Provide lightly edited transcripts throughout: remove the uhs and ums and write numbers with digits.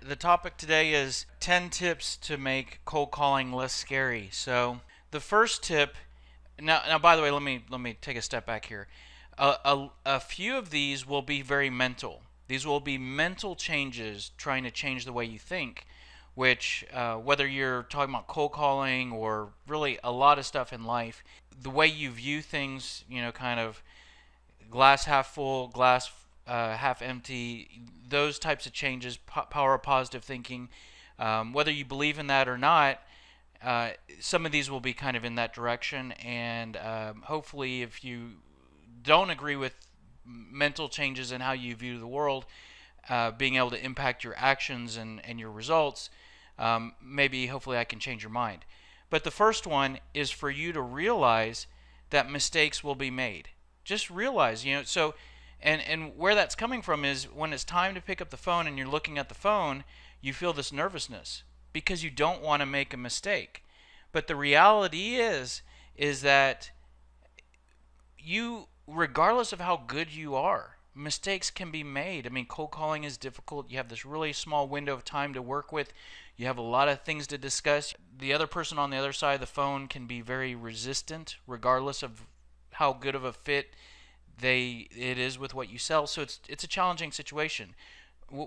The topic today is 10 tips to make cold calling less scary. So, the first tip, now by the way, let me take a step back here. A few of these will be very mental. These will be mental changes trying to change the way you think, which, whether you're talking about cold calling or really a lot of stuff in life, the way you view things, kind of glass half full, glass half empty, those types of changes, power of positive thinking. Whether you believe in that or not, some of these will be kind of in that direction. And hopefully, if you don't agree with mental changes in how you view the world, being able to impact your actions and your results, maybe hopefully I can change your mind. But the first one is for you to realize that mistakes will be made. Just realize, so and where that's coming from is when it's time to pick up the phone and you're looking at the phone, you feel this nervousness because you don't want to make a mistake. But the reality is that you, regardless of how good you are, mistakes can be made. I mean, cold calling is difficult. You have this really small window of time to work with. You have a lot of things to discuss. The other person on the other side of the phone can be very resistant, regardless of how good of a fit it is with what you sell. So it's a challenging situation.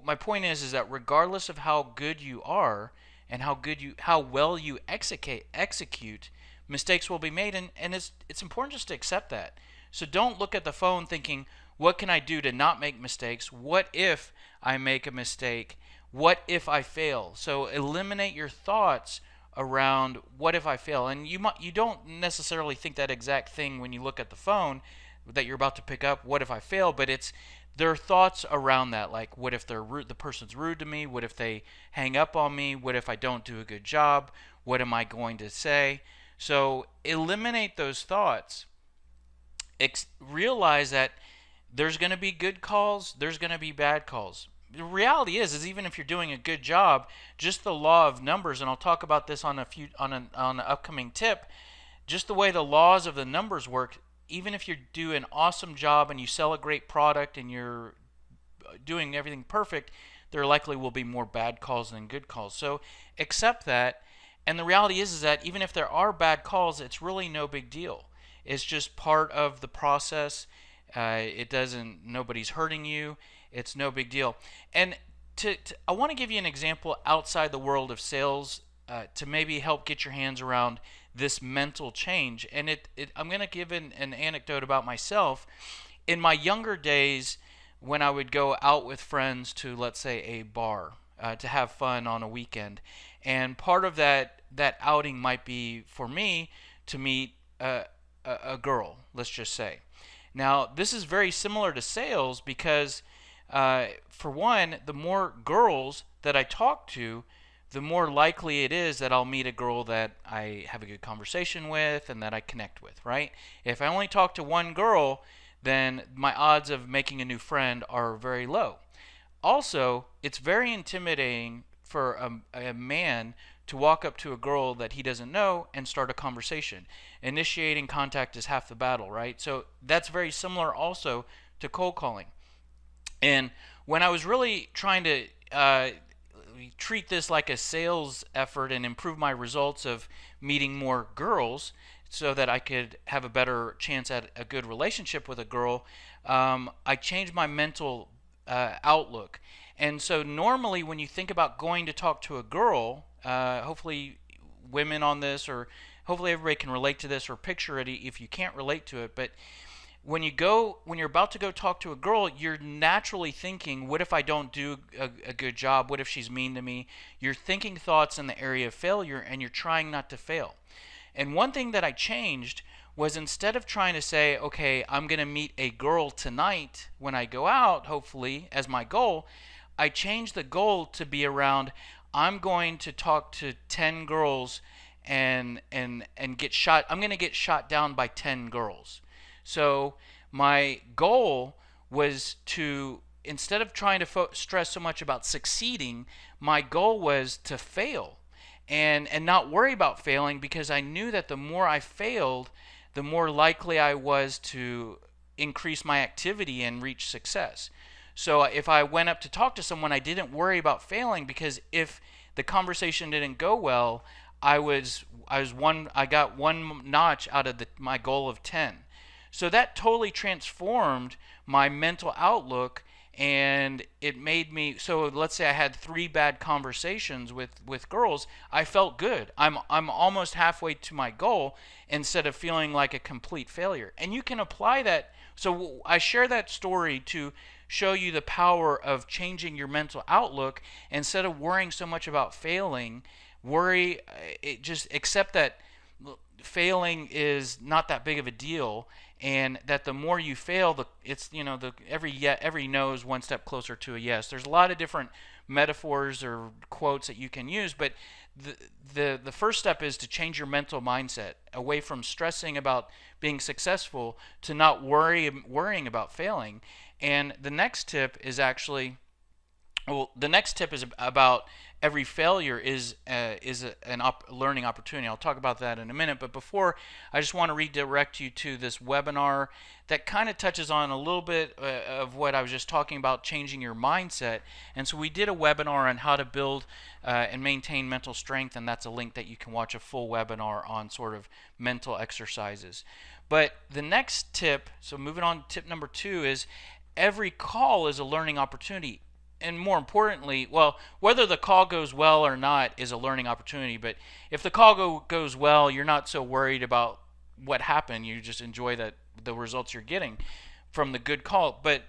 My point is that regardless of how good you are and how well you execute, mistakes will be made, and it's important just to accept that. So don't look at the phone thinking, what can I do to not make mistakes? What if I make a mistake? What if I fail? So eliminate your thoughts around what if I fail. And you don't necessarily think that exact thing when you look at the phone that you're about to pick up, what if I fail? But there are thoughts around that, like what if the person's rude to me? What if they hang up on me? What if I don't do a good job? What am I going to say? So eliminate those thoughts. Realize that there's going to be good calls, there's going to be bad calls. The reality is even if you're doing a good job, just the law of numbers, and I'll talk about this on an upcoming tip, just the way the laws of the numbers work, even if you do an awesome job and you sell a great product and you're doing everything perfect, there likely will be more bad calls than good calls. So accept that. And the reality is that even if there are bad calls, it's really no big deal. It's just part of the process. Nobody's hurting you. It's no big deal. And I want to give you an example outside the world of sales to maybe help get your hands around this mental change. And I'm going to give an anecdote about myself. In my younger days, when I would go out with friends to, let's say, a bar to have fun on a weekend, and part of that outing might be for me to meet a girl, let's just say. Now, this is very similar to sales because, for one, the more girls that I talk to, the more likely it is that I'll meet a girl that I have a good conversation with and that I connect with, right? If I only talk to one girl, then my odds of making a new friend are very low. Also, it's very intimidating for a man to walk up to a girl that he doesn't know and start a conversation. Initiating contact is half the battle, right? So that's very similar also to cold calling. And when I was really trying to treat this like a sales effort and improve my results of meeting more girls so that I could have a better chance at a good relationship with a girl, I changed my mental outlook. And so normally when you think about going to talk to a girl, hopefully women on this, or hopefully everybody can relate to this or picture it if you can't relate to it, but when you're about to go talk to a girl, you're naturally thinking, what if I don't do a good job? What if she's mean to me? You're thinking thoughts in the area of failure, and you're trying not to fail. And one thing that I changed was, instead of trying to say, okay, I'm going to meet a girl tonight when I go out, hopefully, as my goal, I changed the goal to be around, I'm going to talk to 10 girls and get shot. I'm going to get shot down by 10 girls. So my goal was to, instead of trying to stress so much about succeeding, my goal was to fail and not worry about failing, because I knew that the more I failed, the more likely I was to increase my activity and reach success. So if I went up to talk to someone, I didn't worry about failing, because if the conversation didn't go well, I got one notch out of my goal of 10. So that totally transformed my mental outlook, and it made me, so let's say I had 3 bad conversations with girls, I felt good. I'm almost halfway to my goal instead of feeling like a complete failure. And you can apply that. So I share that story to show you the power of changing your mental outlook. Instead of worrying so much about failing, just accept that failing is not that big of a deal, and that the more you fail, every no is one step closer to a yes. There's a lot of different metaphors or quotes that you can use, but the first step is to change your mental mindset away from stressing about being successful to not worrying about failing. And the next tip is about every failure is a learning opportunity. I'll talk about that in a minute, but before, I just want to redirect you to this webinar that kind of touches on a little bit of what I was just talking about, changing your mindset. And so we did a webinar on how to build and maintain mental strength, and that's a link that you can watch a full webinar on sort of mental exercises. But the next tip, so moving on, tip number 2 is every call is a learning opportunity. And more importantly, well, whether the call goes well or not is a learning opportunity. But if the call goes well, you're not so worried about what happened. You just enjoy the results you're getting from the good call. But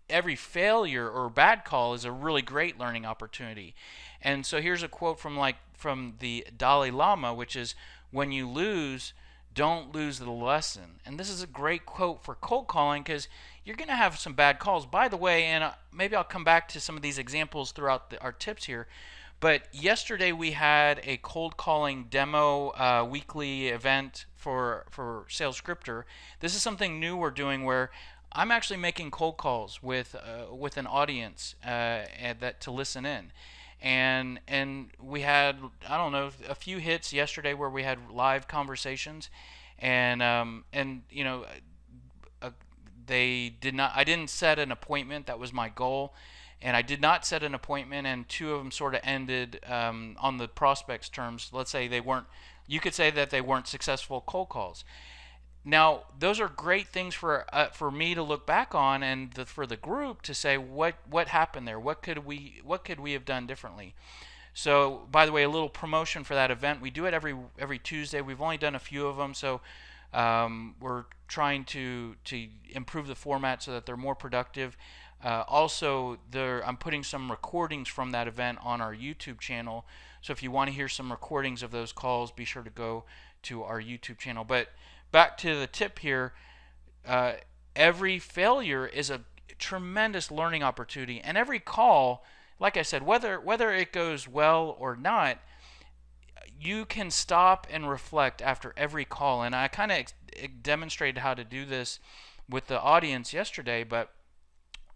every failure or bad call is a really great learning opportunity. And so here's a quote from the Dalai Lama, which is, "When you lose, don't lose the lesson." And this is a great quote for cold calling, because you're going to have some bad calls. By the way, and maybe I'll come back to some of these examples throughout our tips here, but yesterday we had a cold calling demo weekly event for Salescriptor. This is something new we're doing, where I'm actually making cold calls with an audience to listen in. And we had, I don't know, a few hits yesterday where we had live conversations, and they did not. I didn't set an appointment. That was my goal, and I did not set an appointment. And 2 of them sort of ended on the prospect's terms. Let's say they weren't. You could say that they weren't successful cold calls. Now, those are great things for me to look back on, and for the group to say what happened there. What could we have done differently? So, by the way, a little promotion for that event. We do it every Tuesday. We've only done a few of them, so we're trying to improve the format so that they're more productive. Also, I'm putting some recordings from that event on our YouTube channel. So if you want to hear some recordings of those calls, be sure to go to our YouTube channel. But back to the tip here, every failure is a tremendous learning opportunity, and every call, like I said, whether it goes well or not, you can stop and reflect after every call. And I kind of demonstrated how to do this with the audience yesterday, but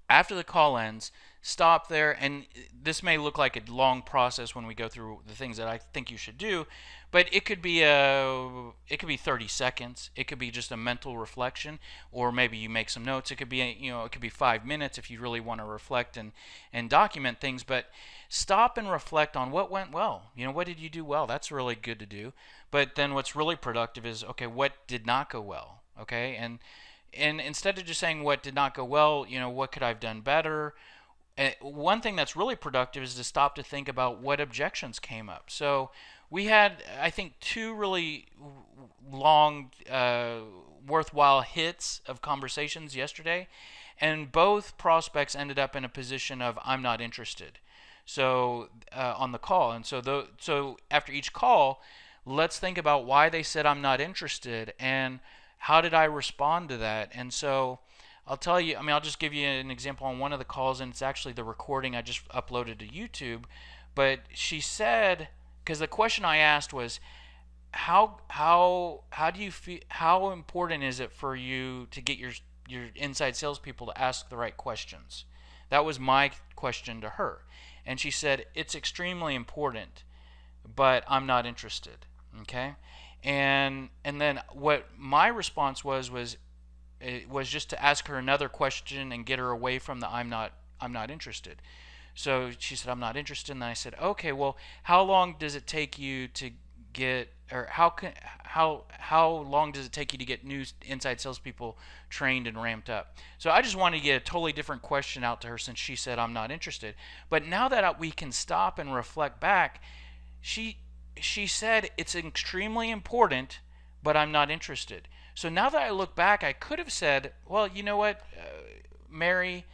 after the call ends, stop there. And this may look like a long process when we go through the things that I think you should do, but it could be 30 seconds. It could be just a mental reflection, or maybe you make some notes. It could be it could be 5 minutes if you really want to reflect and document things. But stop and reflect on what went well. What did you do well? That's really good to do. But then what's really productive is, okay, what did not go well? Okay, and instead of just saying what did not go well, what could I have done better? One thing that's really productive is to stop to think about what objections came up. So we had, I think, 2 really long, worthwhile hits of conversations yesterday, and both prospects ended up in a position of I'm not interested. So on the call, and so after each call, let's think about why they said I'm not interested, and how did I respond to that. And so I'll tell you, I'll just give you an example on one of the calls, and it's actually the recording I just uploaded to YouTube. But she said, because the question I asked was, how do you feel? How important is it for you to get your inside salespeople to ask the right questions? That was my question to her, and she said it's extremely important, but I'm not interested. Okay, and then what my response was it was just to ask her another question and get her away from the I'm not interested. So she said, I'm not interested. And I said, okay, well, how long does it take you to get, or how long does it take you to get new inside salespeople trained and ramped up? So I just wanted to get a totally different question out to her since she said I'm not interested. But now that we can stop and reflect back, she she said it's extremely important, but I'm not interested. So now that I look back, I could have said, well, you know what, Mary,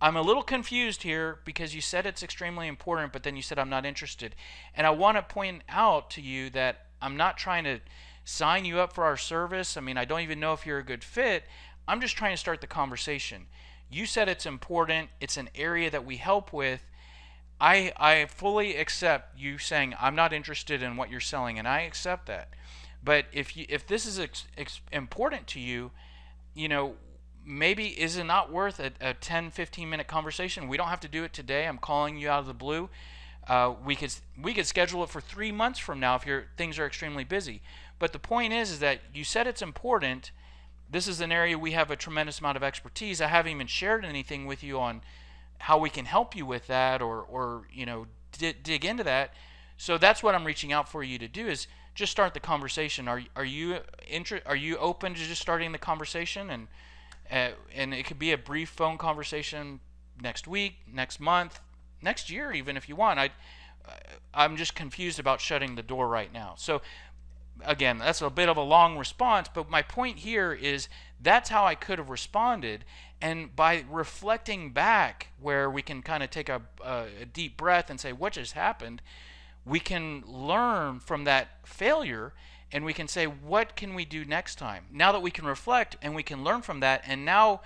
I'm a little confused here because you said it's extremely important, but then you said I'm not interested. And I want to point out to you that I'm not trying to sign you up for our service. I mean, I don't even know if you're a good fit. I'm just trying to start the conversation. You said it's important. It's an area that we help with. I fully accept you saying I'm not interested in what you're selling, and I accept that. But if this is important to you, you know, maybe is it not worth a 10-15 minute conversation? We don't have to do it today. I'm calling you out of the blue. We could schedule it for 3 months from now if your things are extremely busy. But the point is that you said it's important. This is an area we have a tremendous amount of expertise. I haven't even shared anything with you on how we can help you with that, or you know, dig into that. So that's what I'm reaching out for you to do, is just start the conversation. Are you open to just starting the conversation? And it could be a brief phone conversation next week, next month, next year, even if you want. I'm just confused about shutting the door right now. So again, that's a bit of a long response, but my point here is that's how I could have responded. And by reflecting back, where we can kind of take a deep breath and say, what just happened? We can learn from that failure, and we can say, what can we do next time? Now that we can reflect and we can learn from that, and now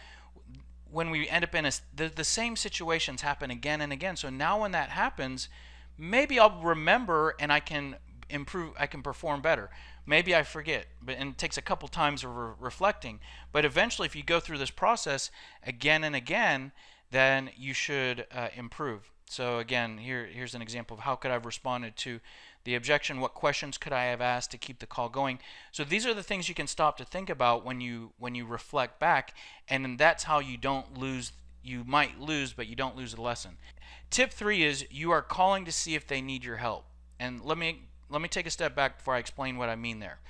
when we end up in the same situations happen again and again. So now when that happens, maybe I'll remember and I can improve, I can perform better. Maybe I forget, and it takes a couple times of reflecting. But eventually, if you go through this process again and again, then you should improve. So again, here's an example of how could I have responded to the objection. What questions could I have asked to keep the call going? So these are the things you can stop to think about when you reflect back, and that's how you don't lose. You might lose, but you don't lose the lesson. Tip 3 is you are calling to see if they need your help. And let me take a step back before I explain what I mean there.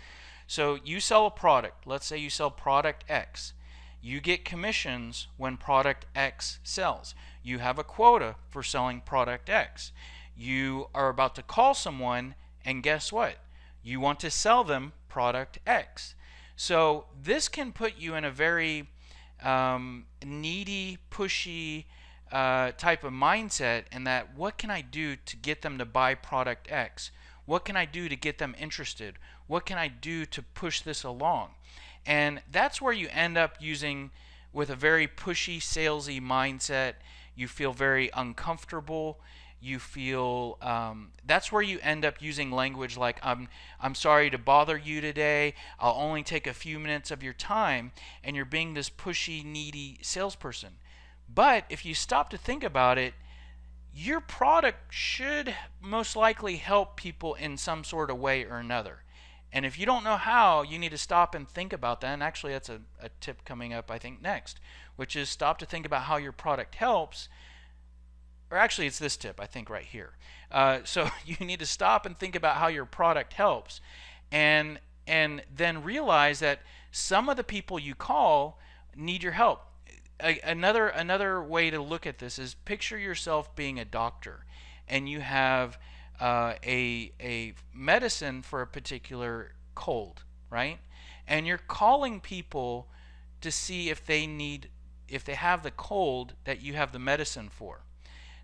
So you sell a product. Let's say you sell product X. You get commissions when product X sells. You have a quota for selling product X. You are about to call someone, and guess what? You want to sell them product X. So this can put you in a very needy, pushy type of mindset, and that what can I do to get them to buy product X? What can I do to get them interested? What can I do to push this along? And that's where you end up using, with a very pushy, salesy mindset, you feel very uncomfortable. You feel that's where you end up using language like I'm sorry to bother you today. I'll only take a few minutes of your time, and you're being this pushy, needy salesperson. But if you stop to think about it, your product should most likely help people in some sort of way or another. And if you don't know how, you need to stop and think about that. And actually, that's a tip coming up, I think, next, which is stop to think about how your product helps. Or actually, it's this tip, I think, right here. So you need to stop and think about how your product helps, and then realize that some of the people you call need your help. Another way to look at this is picture yourself being a doctor, and you have a medicine for a particular cold, right? And you're calling people to see if they have the cold that you have the medicine for.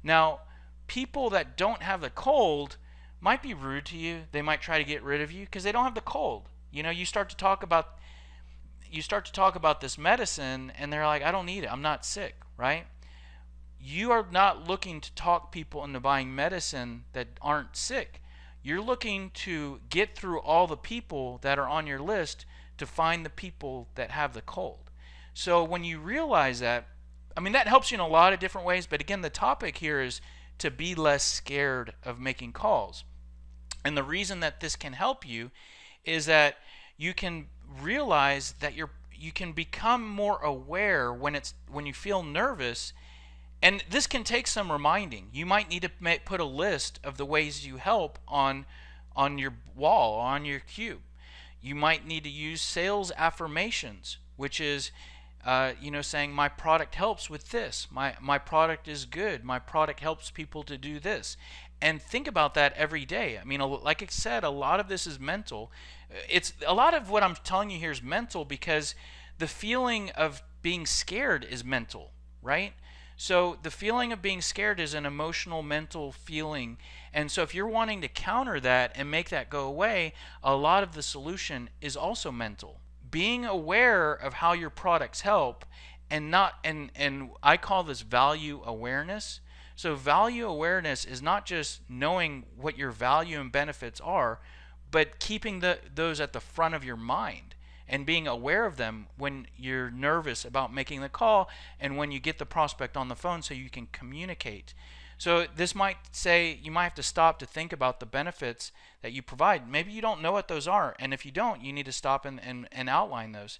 Now, people that don't have the cold might be rude to you. They might try to get rid of you because they don't have the cold. You know, you start to talk about this medicine, and they're like, I don't need it. I'm not sick, right? You are not looking to talk people into buying medicine that aren't sick. You're looking to get through all the people that are on your list to find the people that have the cold. So when you realize that, I mean, that helps you in a lot of different ways, but again, the topic here is to be less scared of making calls. And the reason that this can help you is that you can realize that you can become more aware when you feel nervous. And this can take some reminding. You might need to put a list of the ways you help on your wall, on your cube. You might need to use sales affirmations, which is saying my product helps with this. My product is good. My product helps people to do this. And think about that every day. I mean, like I said, a lot of this is mental. It's a lot of what I'm telling you here is mental because the feeling of being scared is mental, right? So the feeling of being scared is an emotional, mental feeling. And so if you're wanting to counter that and make that go away, a lot of the solution is also mental. Being aware of how your products help and I call this value awareness. So value awareness is not just knowing what your value and benefits are, but keeping those at the front of your mind and being aware of them when you're nervous about making the call and when you get the prospect on the phone so you can communicate. So this might say you might have to stop to think about the benefits that you provide. Maybe you don't know what those are, and if you don't, you need to stop and outline those.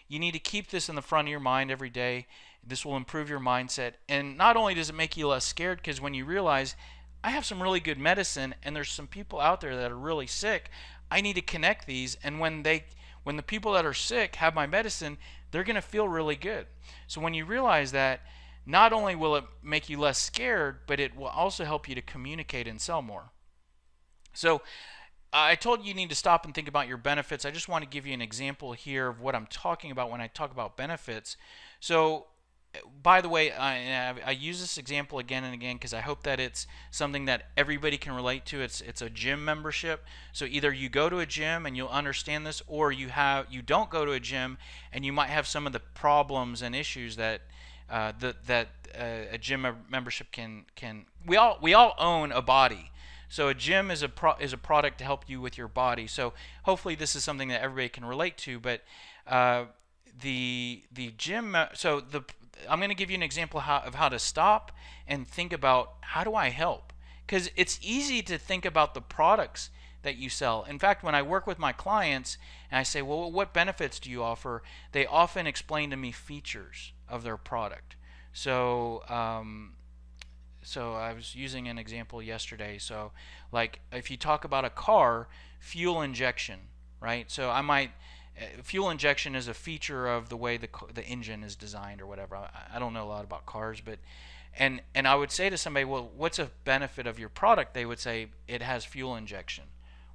You need to keep this in the front of your mind every day. This will improve your mindset, and not only does it make you less scared, because when you realize I have some really good medicine and there's some people out there that are really sick, I need to connect these, and when the people that are sick have my medicine, they're going to feel really good. So when you realize that, not only will it make you less scared, but it will also help you to communicate and sell more. So I told you need to stop and think about your benefits. I just want to give you an example here of what I'm talking about when I talk about benefits. So by the way, I use this example again and again because I hope that it's something that everybody can relate to. It's a gym membership. So either you go to a gym and you'll understand this, or you don't go to a gym and you might have some of the problems and issues that a gym membership can. We all own a body. So a gym is a product to help you with your body. So hopefully this is something that everybody can relate to. But the gym. I'm going to give you an example of how to stop and think about how do I help, because it's easy to think about the products that you sell. In fact, when I work with my clients and I say, well, what benefits do you offer? They often explain to me features of their product. So I was using an example yesterday. So like if you talk about a car, fuel injection, right? So fuel injection is a feature of the way the engine is designed or whatever. I don't know a lot about cars, but and I would say to somebody, well, what's a benefit of your product? They would say it has fuel injection.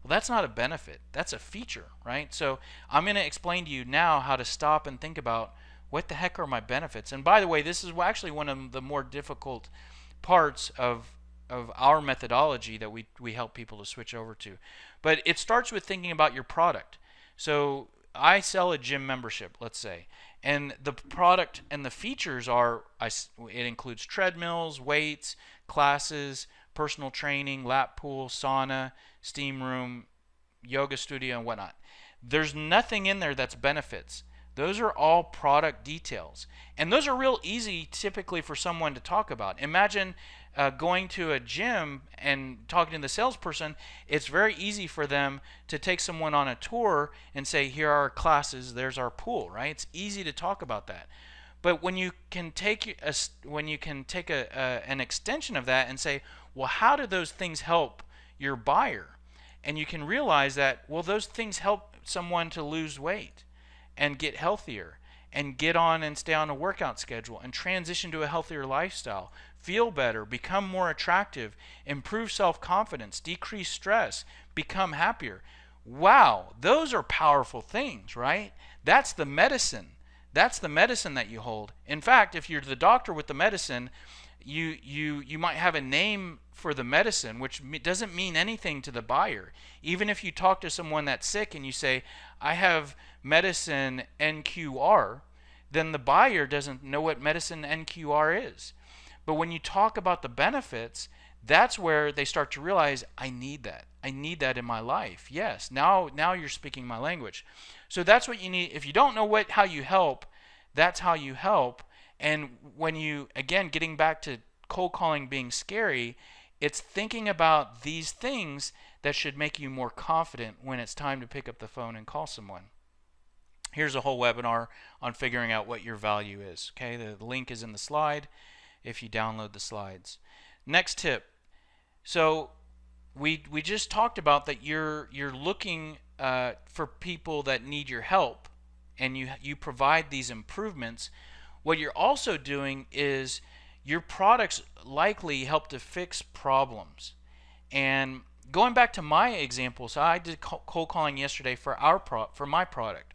Well, that's not a benefit. That's a feature, right? So I'm going to explain to you now how to stop and think about what the heck are my benefits. And by the way, this is actually one of the more difficult parts of our methodology that we help people to switch over to. But it starts with thinking about your product. So I sell a gym membership, let's say, and the product and the features it includes treadmills, weights, classes, personal training, lap pool, sauna, steam room, yoga studio, and whatnot. There's nothing in there that's benefits. Those are all product details, and those are real easy typically for someone to talk about. Imagine going to a gym and talking to the salesperson. It's very easy for them to take someone on a tour and say, here are our classes, there's our pool, right? It's easy to talk about that. But when you can take an extension of that and say, well, how do those things help your buyer? And you can realize that, well, those things help someone to lose weight and get healthier and get on and stay on a workout schedule and transition to a healthier lifestyle, feel better, become more attractive, improve self-confidence, decrease stress, become happier. Wow, those are powerful things, right? That's the medicine. That's the medicine that you hold. In fact, if you're the doctor with the medicine, you might have a name for the medicine, which doesn't mean anything to the buyer. Even if you talk to someone that's sick and you say, I have medicine NQR, then the buyer doesn't know what medicine NQR is. But when you talk about the benefits, that's where they start to realize, I need that. I need that in my life. Yes, now you're speaking my language. So that's what you need. If you don't know how you help, that's how you help. And when you, again, getting back to cold calling being scary, it's thinking about these things that should make you more confident when it's time to pick up the phone and call someone. Here's a whole webinar on figuring out what your value is. Okay, the link is in the slide if you download the slides. Next tip. So we just talked about that you're looking for people that need your help, and you provide these improvements. What you're also doing is your products likely help to fix problems. And going back to my example, so I did cold calling yesterday for my product,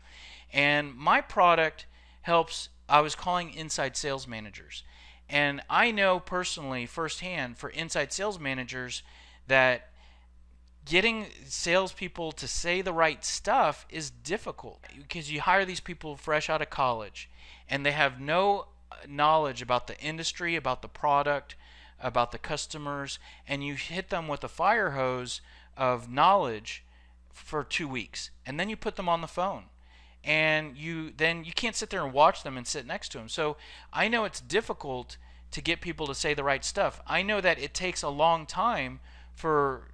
and my product helps. I was calling inside sales managers, and I know personally firsthand for inside sales managers that getting salespeople to say the right stuff is difficult, because you hire these people fresh out of college and they have no knowledge about the industry, about the product, about the customers, and you hit them with a fire hose of knowledge for 2 weeks, and then you put them on the phone, and you can't sit there and watch them and sit next to them. So I know it's difficult to get people to say the right stuff. I know that it takes a long time for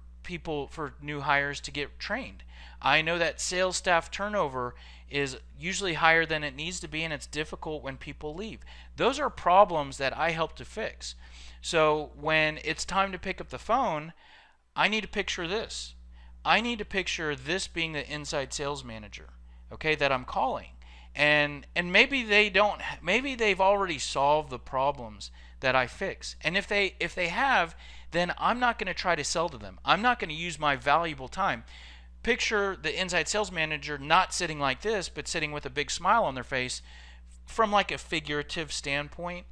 new hires to get trained. I know that sales staff turnover is usually higher than it needs to be, and it's difficult when people leave. Those are problems that I help to fix. So when it's time to pick up the phone, I need to picture this. I need to picture this being the inside sales manager, okay, that I'm calling. And maybe maybe they've already solved the problems that I fix. And if they have, then I'm not going to try to sell to them. I'm not going to use my valuable time. Picture the inside sales manager not sitting like this, but sitting with a big smile on their face. From like a figurative standpoint,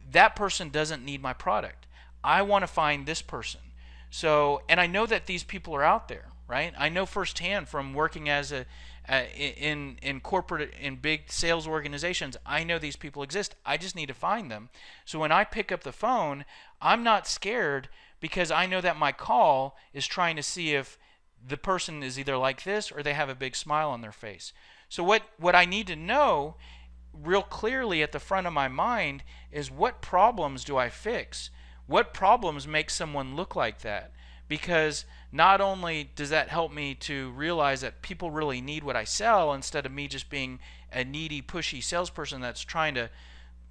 that person doesn't need my product. I want to find this person. So, and I know that these people are out there, right? I know firsthand from working as in corporate, in big sales organizations, I know these people exist. I just need to find them. So when I pick up the phone, I'm not scared, because I know that my call is trying to see if the person is either like this or they have a big smile on their face. So what I need to know real clearly at the front of my mind is, what problems do I fix? What problems make someone look like that? Because not only does that help me to realize that people really need what I sell, instead of me just being a needy, pushy salesperson that's trying to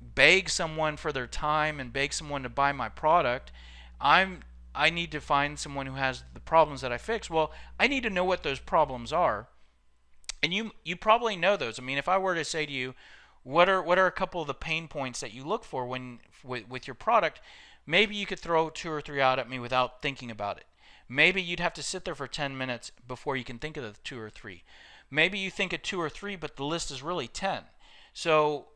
beg someone for their time and beg someone to buy my product, I need to find someone who has the problems that I fix. Well, I need to know what those problems are. And you probably know those. I mean, if I were to say to you, what are a couple of the pain points that you look for with your product, maybe you could throw 2 or 3 out at me without thinking about it. Maybe you'd have to sit there for 10 minutes before you can think of the 2 or 3. Maybe you think of 2 or 3, but the list is really 10. So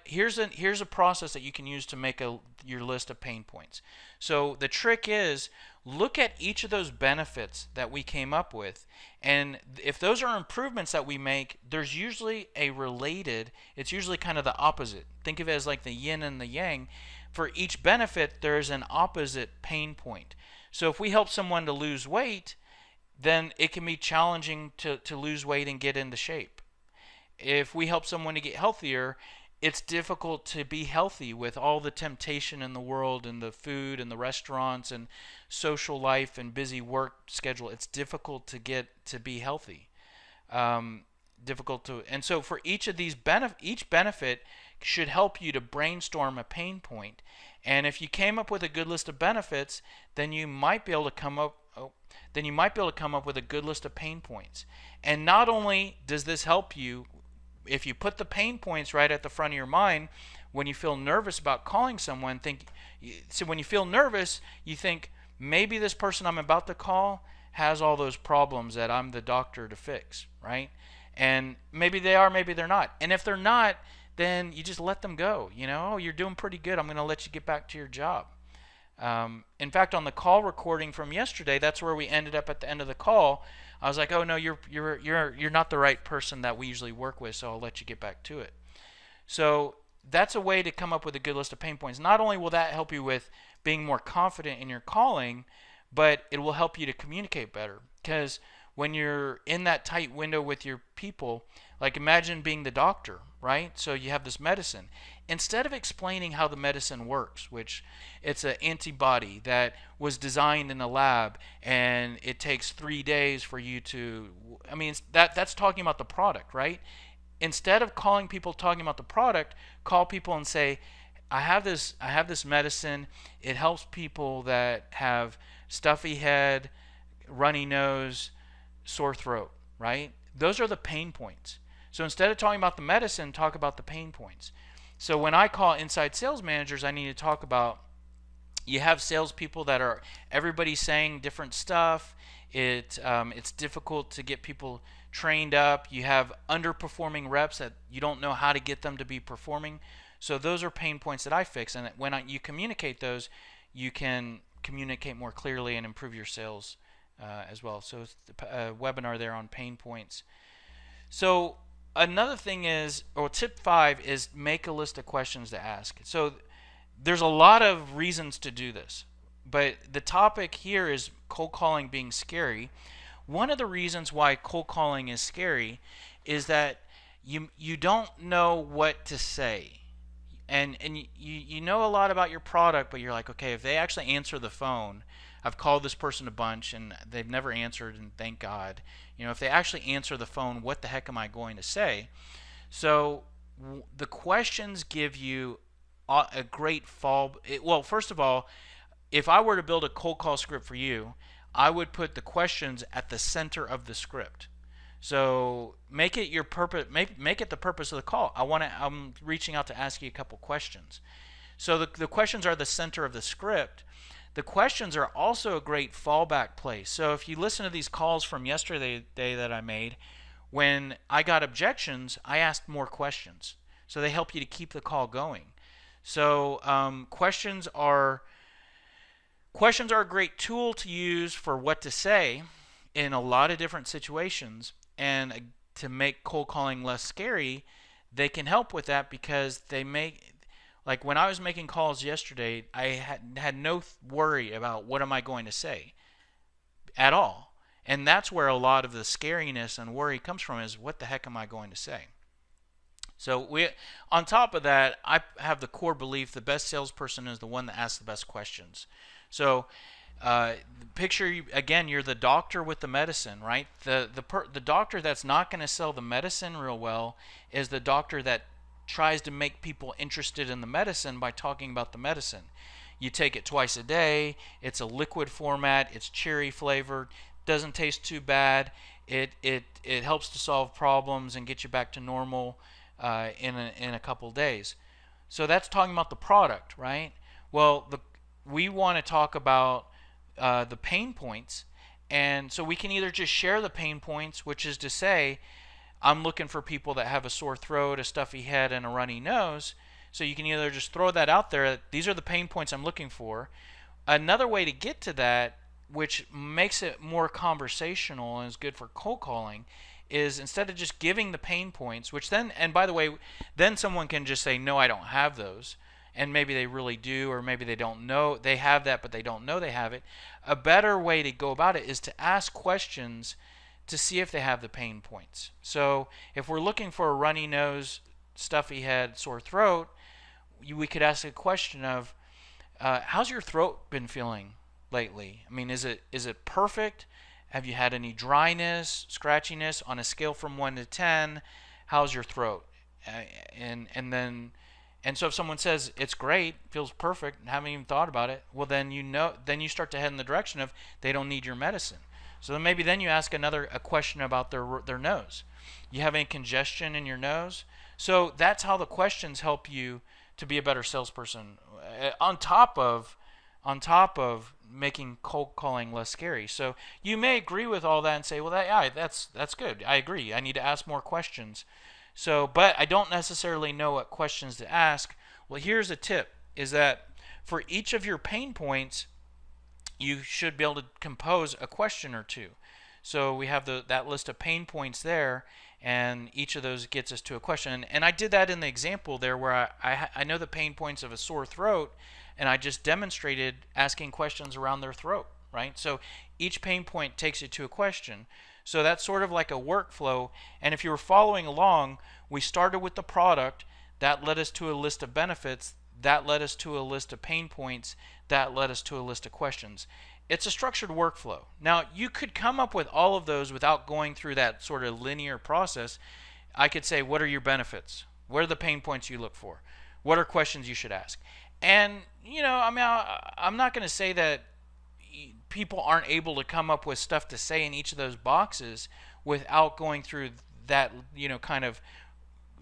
here's a process that you can use to make your list of pain points. So the trick is, look at each of those benefits that we came up with, and if those are improvements that we make, there's usually it's usually kind of the opposite. Think of it as like the yin and the yang. For each benefit, there's an opposite pain point. So if we help someone to lose weight, then it can be challenging to lose weight and get into shape. If we help someone to get healthier, it's difficult to be healthy with all the temptation in the world, and the food and the restaurants and social life and busy work schedule. It's difficult to get to be healthy. And so for each of these each benefit should help you to brainstorm a pain point. And if you came up with a good list of benefits, then you might be able to come up with a good list of pain points. And not only does this help you, if you put the pain points right at the front of your mind, when you feel nervous about calling someone, when you feel nervous, you think, maybe this person I'm about to call has all those problems that I'm the doctor to fix, right? And maybe they are, maybe they're not. And if they're not, then you just let them go. Oh, you're doing pretty good. I'm going to let you get back to your job. In fact, on the call recording from yesterday, that's where we ended up at the end of the call. I was like, oh no, you're not the right person that we usually work with, so I'll let you get back to it. So that's a way to come up with a good list of pain points. Not only will that help you with being more confident in your calling, but it will help you to communicate better. Because when you're in that tight window with your people, Like imagine being the doctor, right? So you have this medicine. Instead of explaining how the medicine works, which it's an antibody that was designed in a lab and it takes 3 days for you to, I mean, that's talking about the product, right? Instead of calling people talking about the product, call people and say, I have this medicine. It helps people that have stuffy head, runny nose, sore throat, right? Those are the pain points. So instead of talking about the medicine, talk about the pain points. So when I call inside sales managers, I need to talk about, you have salespeople that are, everybody's saying different stuff. It's difficult to get people trained up. You have underperforming reps that you don't know how to get them to be performing. So those are pain points that I fix, and when you communicate those, you can communicate more clearly and improve your sales as well. So it's the webinar there on pain points. So another thing is, or tip 5 is, make a list of questions to ask. So there's a lot of reasons to do this, but the topic here is cold calling being scary. One of the reasons why cold calling is scary is that you don't know what to say. And you know a lot about your product, but you're like, okay, if they actually answer the phone, I've called this person a bunch and they've never answered, and thank God. If they actually answer the phone, what the heck am I going to say? So the questions give you a great well, first of all, if I were to build a cold call script for you, I would put the questions at the center of the script. So make it your purpose. Make it the purpose of the call. I'm reaching out to ask you a couple questions. So the questions are the center of the script. The questions are also a great fallback place. So if you listen to these calls from yesterday that I made, when I got objections, I asked more questions. So they help you to keep the call going. So questions are a great tool to use for what to say in a lot of different situations. And to make cold calling less scary, they can help with that, because they make, like when I was making calls yesterday, I had no worry about what am I going to say at all. And that's where a lot of the scariness and worry comes from, is what the heck am I going to say? So on top of that, I have the core belief the best salesperson is the one that asks the best questions. So picture, again, you're the doctor with the medicine, right? The doctor that's not going to sell the medicine real well is the doctor that tries to make people interested in the medicine by talking about the medicine. You take it twice a day. It's a liquid format. It's cherry flavored. Doesn't taste too bad. It helps to solve problems and get you back to normal in a couple days. So that's talking about the product, right? Well, we want to talk about the pain points, and so we can either just share the pain points, which is to say, I'm looking for people that have a sore throat, a stuffy head, and a runny nose. So you can either just throw that out there, these are the pain points I'm looking for. Another way to get to that, which makes it more conversational and is good for cold calling, is instead of just giving the pain points, which then, and by the way, then someone can just say, no, I don't have those. And maybe they really do, or maybe they don't know they have that, but they don't know they have it. A better way to go about it is to ask questions to see if they have the pain points. So if we're looking for a runny nose, stuffy head, sore throat, we could ask a question of, how's your throat been feeling lately? I mean, is it perfect? Have you had any dryness, scratchiness? On a scale from 1 to 10, how's your throat? And so if someone says it's great, feels perfect, and haven't even thought about it, well, then you start to head in the direction of they don't need your medicine. So then maybe you ask a question about their nose. You have any congestion in your nose? So that's how the questions help you to be a better salesperson. On top of making cold calling less scary. So you may agree with all that and say, well, that's good. I agree. I need to ask more questions. So, but I don't necessarily know what questions to ask. Well, here's a tip, is that for each of your pain points, you should be able to compose a question or two. So we have that list of pain points there, and each of those gets us to a question. And I did that in the example there where I know the pain points of a sore throat, and I just demonstrated asking questions around their throat, right? So each pain point takes you to a question. So that's sort of like a workflow. And if you were following along, we started with the product. That led us to a list of benefits. That led us to a list of pain points. That led us to a list of questions. It's a structured workflow. Now, you could come up with all of those without going through that sort of linear process. I could say, what are your benefits? What are the pain points you look for? What are questions you should ask? And, I'm not going to say that people aren't able to come up with stuff to say in each of those boxes without going through that, kind of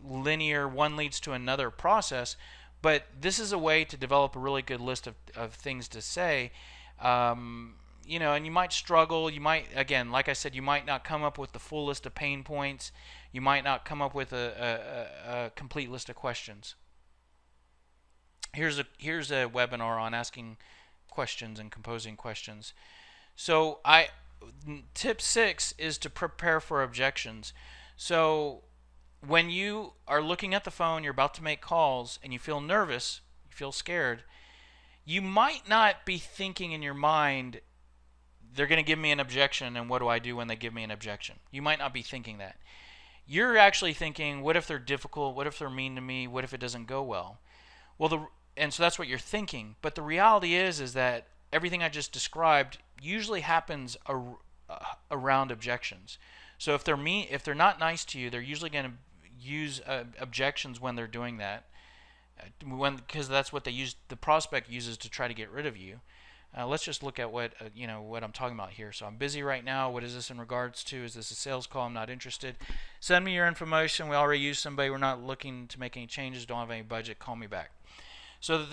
linear, one leads to another process. But this is a way to develop a really good list of things to say. And you might struggle. You might, again, like I said, you might not come up with the full list of pain points. You might not come up with a complete list of questions. Here's a webinar on asking questions and composing questions. So tip 6 is to prepare for objections. So when you are looking at the phone, you're about to make calls, and you feel nervous, you feel scared, you might not be thinking in your mind, they're going to give me an objection, and what do I do when they give me an objection? You might not be thinking that. You're actually thinking, what if they're difficult? What if they're mean to me? What if it doesn't go well? And so that's what you're thinking. But the reality is that everything I just described usually happens around objections. So if they're not nice to you, they're usually going to use objections when they're doing that, because that's what the prospect uses to try to get rid of you. Let's just look at what I'm talking about here. So I'm busy right now. What is this in regards to? Is this a sales call? I'm not interested. Send me your information. We already used somebody. We're not looking to make any changes. Don't have any budget. Call me back. So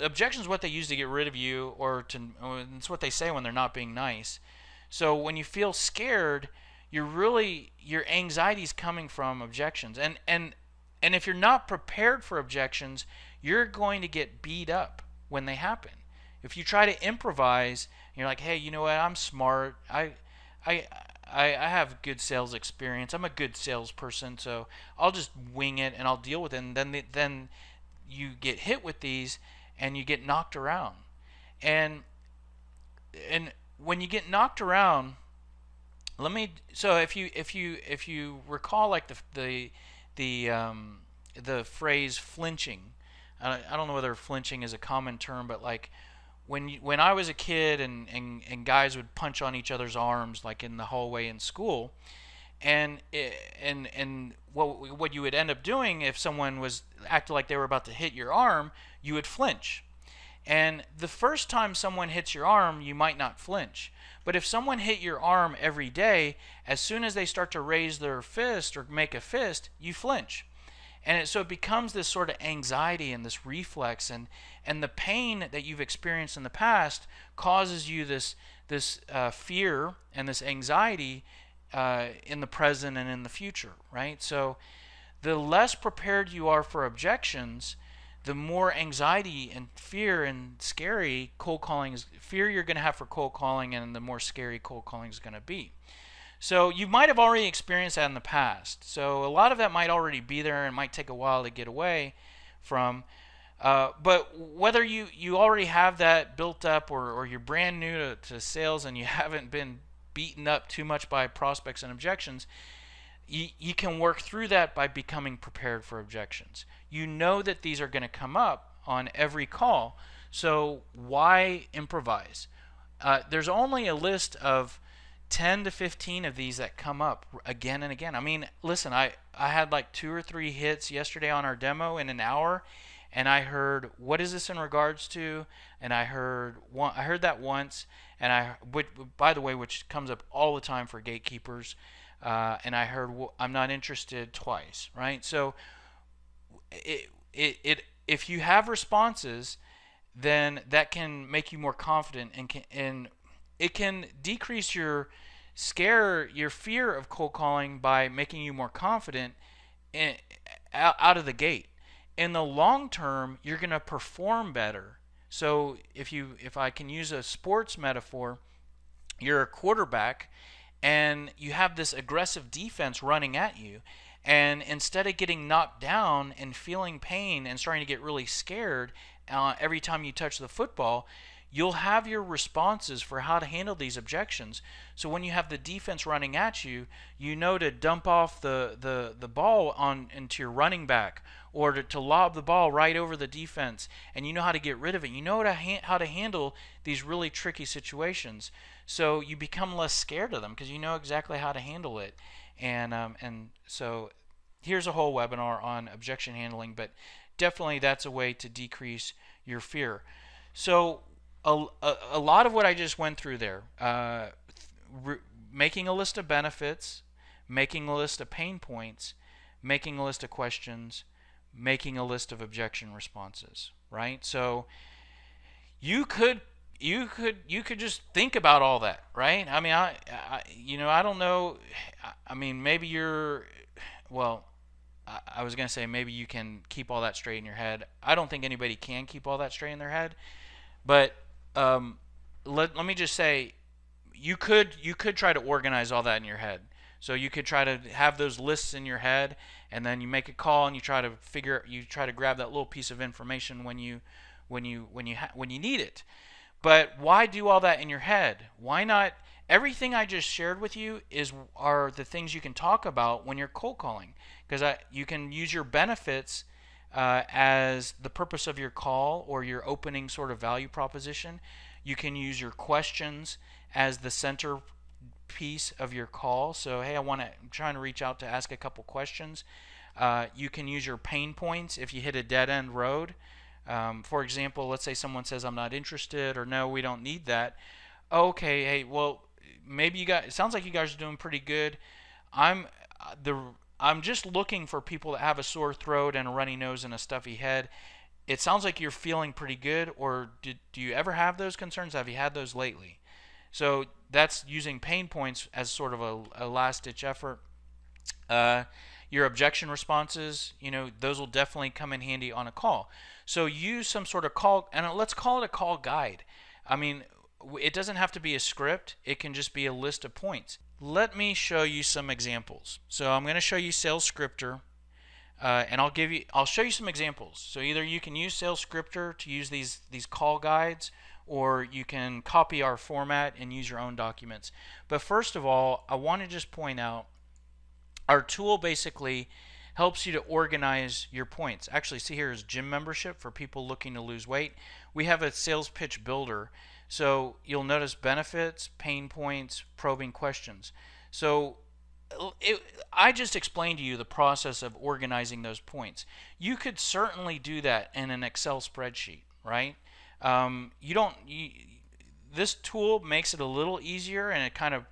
objections what they use to get rid of you, or it's what they say when they're not being nice. So when you feel scared, your anxiety is coming from objections, and if you're not prepared for objections, you're going to get beat up when they happen. If you try to improvise, you're like, hey, you know what? I'm smart. I have good sales experience. I'm a good salesperson, so I'll just wing it and I'll deal with it. And then you get hit with these and you get knocked around. And when you get knocked around, if you recall, like the phrase flinching, I don't know whether flinching is a common term, but like when I was a kid and guys would punch on each other's arms, like in the hallway in school, and what you would end up doing if someone was acting like they were about to hit your arm, you would flinch. And the first time someone hits your arm, you might not flinch. But if someone hit your arm every day, as soon as they start to raise their fist or make a fist, you flinch. And so it becomes this sort of anxiety and this reflex, and the pain that you've experienced in the past causes you this fear and this anxiety in the present and in the future, right? So the less prepared you are for objections, the more anxiety and fear and scary cold calling fear you're going to have for cold calling, and the more scary cold calling is going to be. So you might have already experienced that in the past. So a lot of that might already be there and might take a while to get away from. But whether you already have that built up, or you're brand new to sales and you haven't been beaten up too much by prospects and objections, you can work through that by becoming prepared for objections. You know that these are going to come up on every call, so why improvise? There's only a list of 10 to 15 of these that come up again and again. I mean, listen, I had like 2 or 3 hits yesterday on our demo in an hour, and I heard, what is this in regards to? And I heard that once, and by the way, which comes up all the time for gatekeepers, and I heard, I'm not interested, twice, right? So if you have responses, then that can make you more confident, and it can decrease your fear of cold calling by making you more confident out of the gate. In the long term, you're going to perform better. So if I can use a sports metaphor, you're a quarterback and you have this aggressive defense running at you, and instead of getting knocked down and feeling pain and starting to get really scared every time you touch the football, you'll have your responses for how to handle these objections. So when you have the defense running at you, you know to dump off the ball on into your running back, or to lob the ball right over the defense, and you know how to get rid of it. You know how to handle these really tricky situations. So you become less scared of them because you know exactly how to handle it. And so here's a whole webinar on objection handling, but definitely that's a way to decrease your fear. So a lot of what I just went through there, making a list of benefits, making a list of pain points, making a list of questions, making a list of objection responses, right? So you could just think about all that, right? I mean, I don't know. I mean, maybe well, I was gonna say maybe you can keep all that straight in your head. I don't think anybody can keep all that straight in their head, but let me just say, you could try to organize all that in your head. So you could try to have those lists in your head, and then you make a call and you try to grab that little piece of information when you need it. But why do all that in your head? Why not? Everything I just shared with you are the things you can talk about when you're cold calling, because you can use your benefits as the purpose of your call or your opening sort of value proposition. You can use your questions as the center piece of your call. So, hey, I'm trying to reach out to ask a couple questions. You can use your pain points if you hit a dead end road. For example, let's say someone says, I'm not interested, or no, we don't need that. Okay, hey, well, maybe it sounds like you guys are doing pretty good. I'm just looking for people that have a sore throat and a runny nose and a stuffy head. It sounds like you're feeling pretty good, or do you ever have those concerns? Have you had those lately? So that's using pain points as sort of a last-ditch effort. Your objection responses, those will definitely come in handy on a call. So use some sort of call, and let's call it a call guide. I mean, it doesn't have to be a script. It can just be a list of points. Let me show you some examples. So I'm going to show you Sales Scripter, and I'll show you some examples. So either you can use Sales Scripter to use these call guides, or you can copy our format and use your own documents. But first of all, I want to just point out, our tool basically helps you to organize your points. Actually, see here is gym membership for people looking to lose weight. We have a sales pitch builder. So you'll notice benefits, pain points, probing questions. So I just explained to you the process of organizing those points. You could certainly do that in an Excel spreadsheet, right? This tool makes it a little easier, and it kind of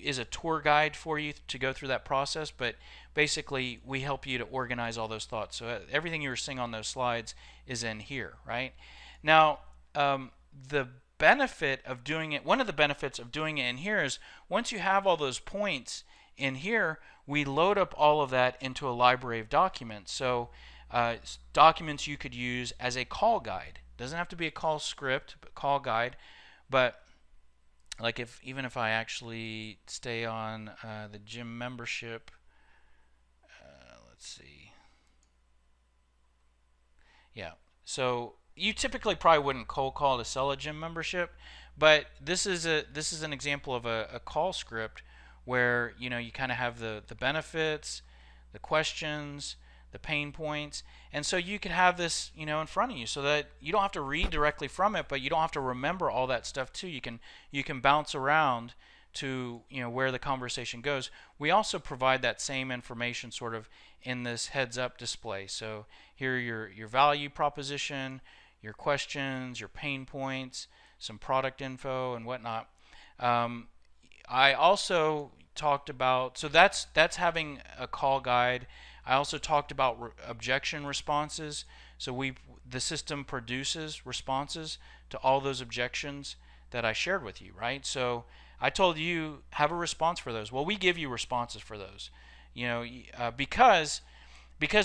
is a tour guide for you to go through that process, but basically we help you to organize all those thoughts. So everything you were seeing on those slides is in here, right? Now, the benefit of doing it, one of the benefits of doing it in here is once you have all those points in here, we load up all of that into a library of documents. So documents you could use as a call guide. Doesn't have to be a call script, but call guide. But like even if I actually stay on the gym membership, let's see. Yeah, so you typically probably wouldn't cold call to sell a gym membership, but this is an example of a call script where you kind of have the benefits, the questions, the pain points, and so you can have this in front of you so that you don't have to read directly from it, but you don't have to remember all that stuff too. You can bounce around to where the conversation goes. We also provide that same information sort of in this heads up display. So here are your value proposition, your questions, your pain points, some product info and whatnot. I also talked about, so that's having a call guide. I also talked about objection responses. So the system produces responses to all those objections that I shared with you, right? So I told you have a response for those. Well, we give you responses for those, because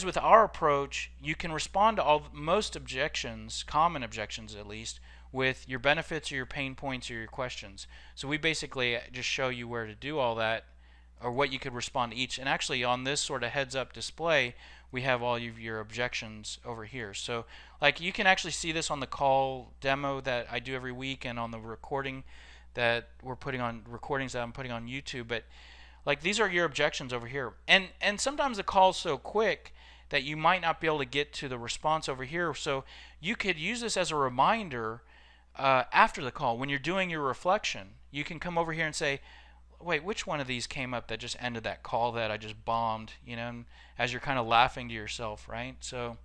with our approach, you can respond to most objections, common objections at least, with your benefits or your pain points or your questions. So we basically just show you where to do all that, or what you could respond to each. And actually on this sort of heads up display, we have all of your objections over here. So like you can actually see this on the call demo that I do every week and on the recording that we're putting on recordings that I'm putting on YouTube. But like these are your objections over here. And sometimes the call's so quick that you might not be able to get to the response over here. So you could use this as a reminder after the call when you're doing your reflection. You can come over here and say, wait, which one of these came up that just ended that call that I just bombed, you know, as you're kind of laughing to yourself, right? So,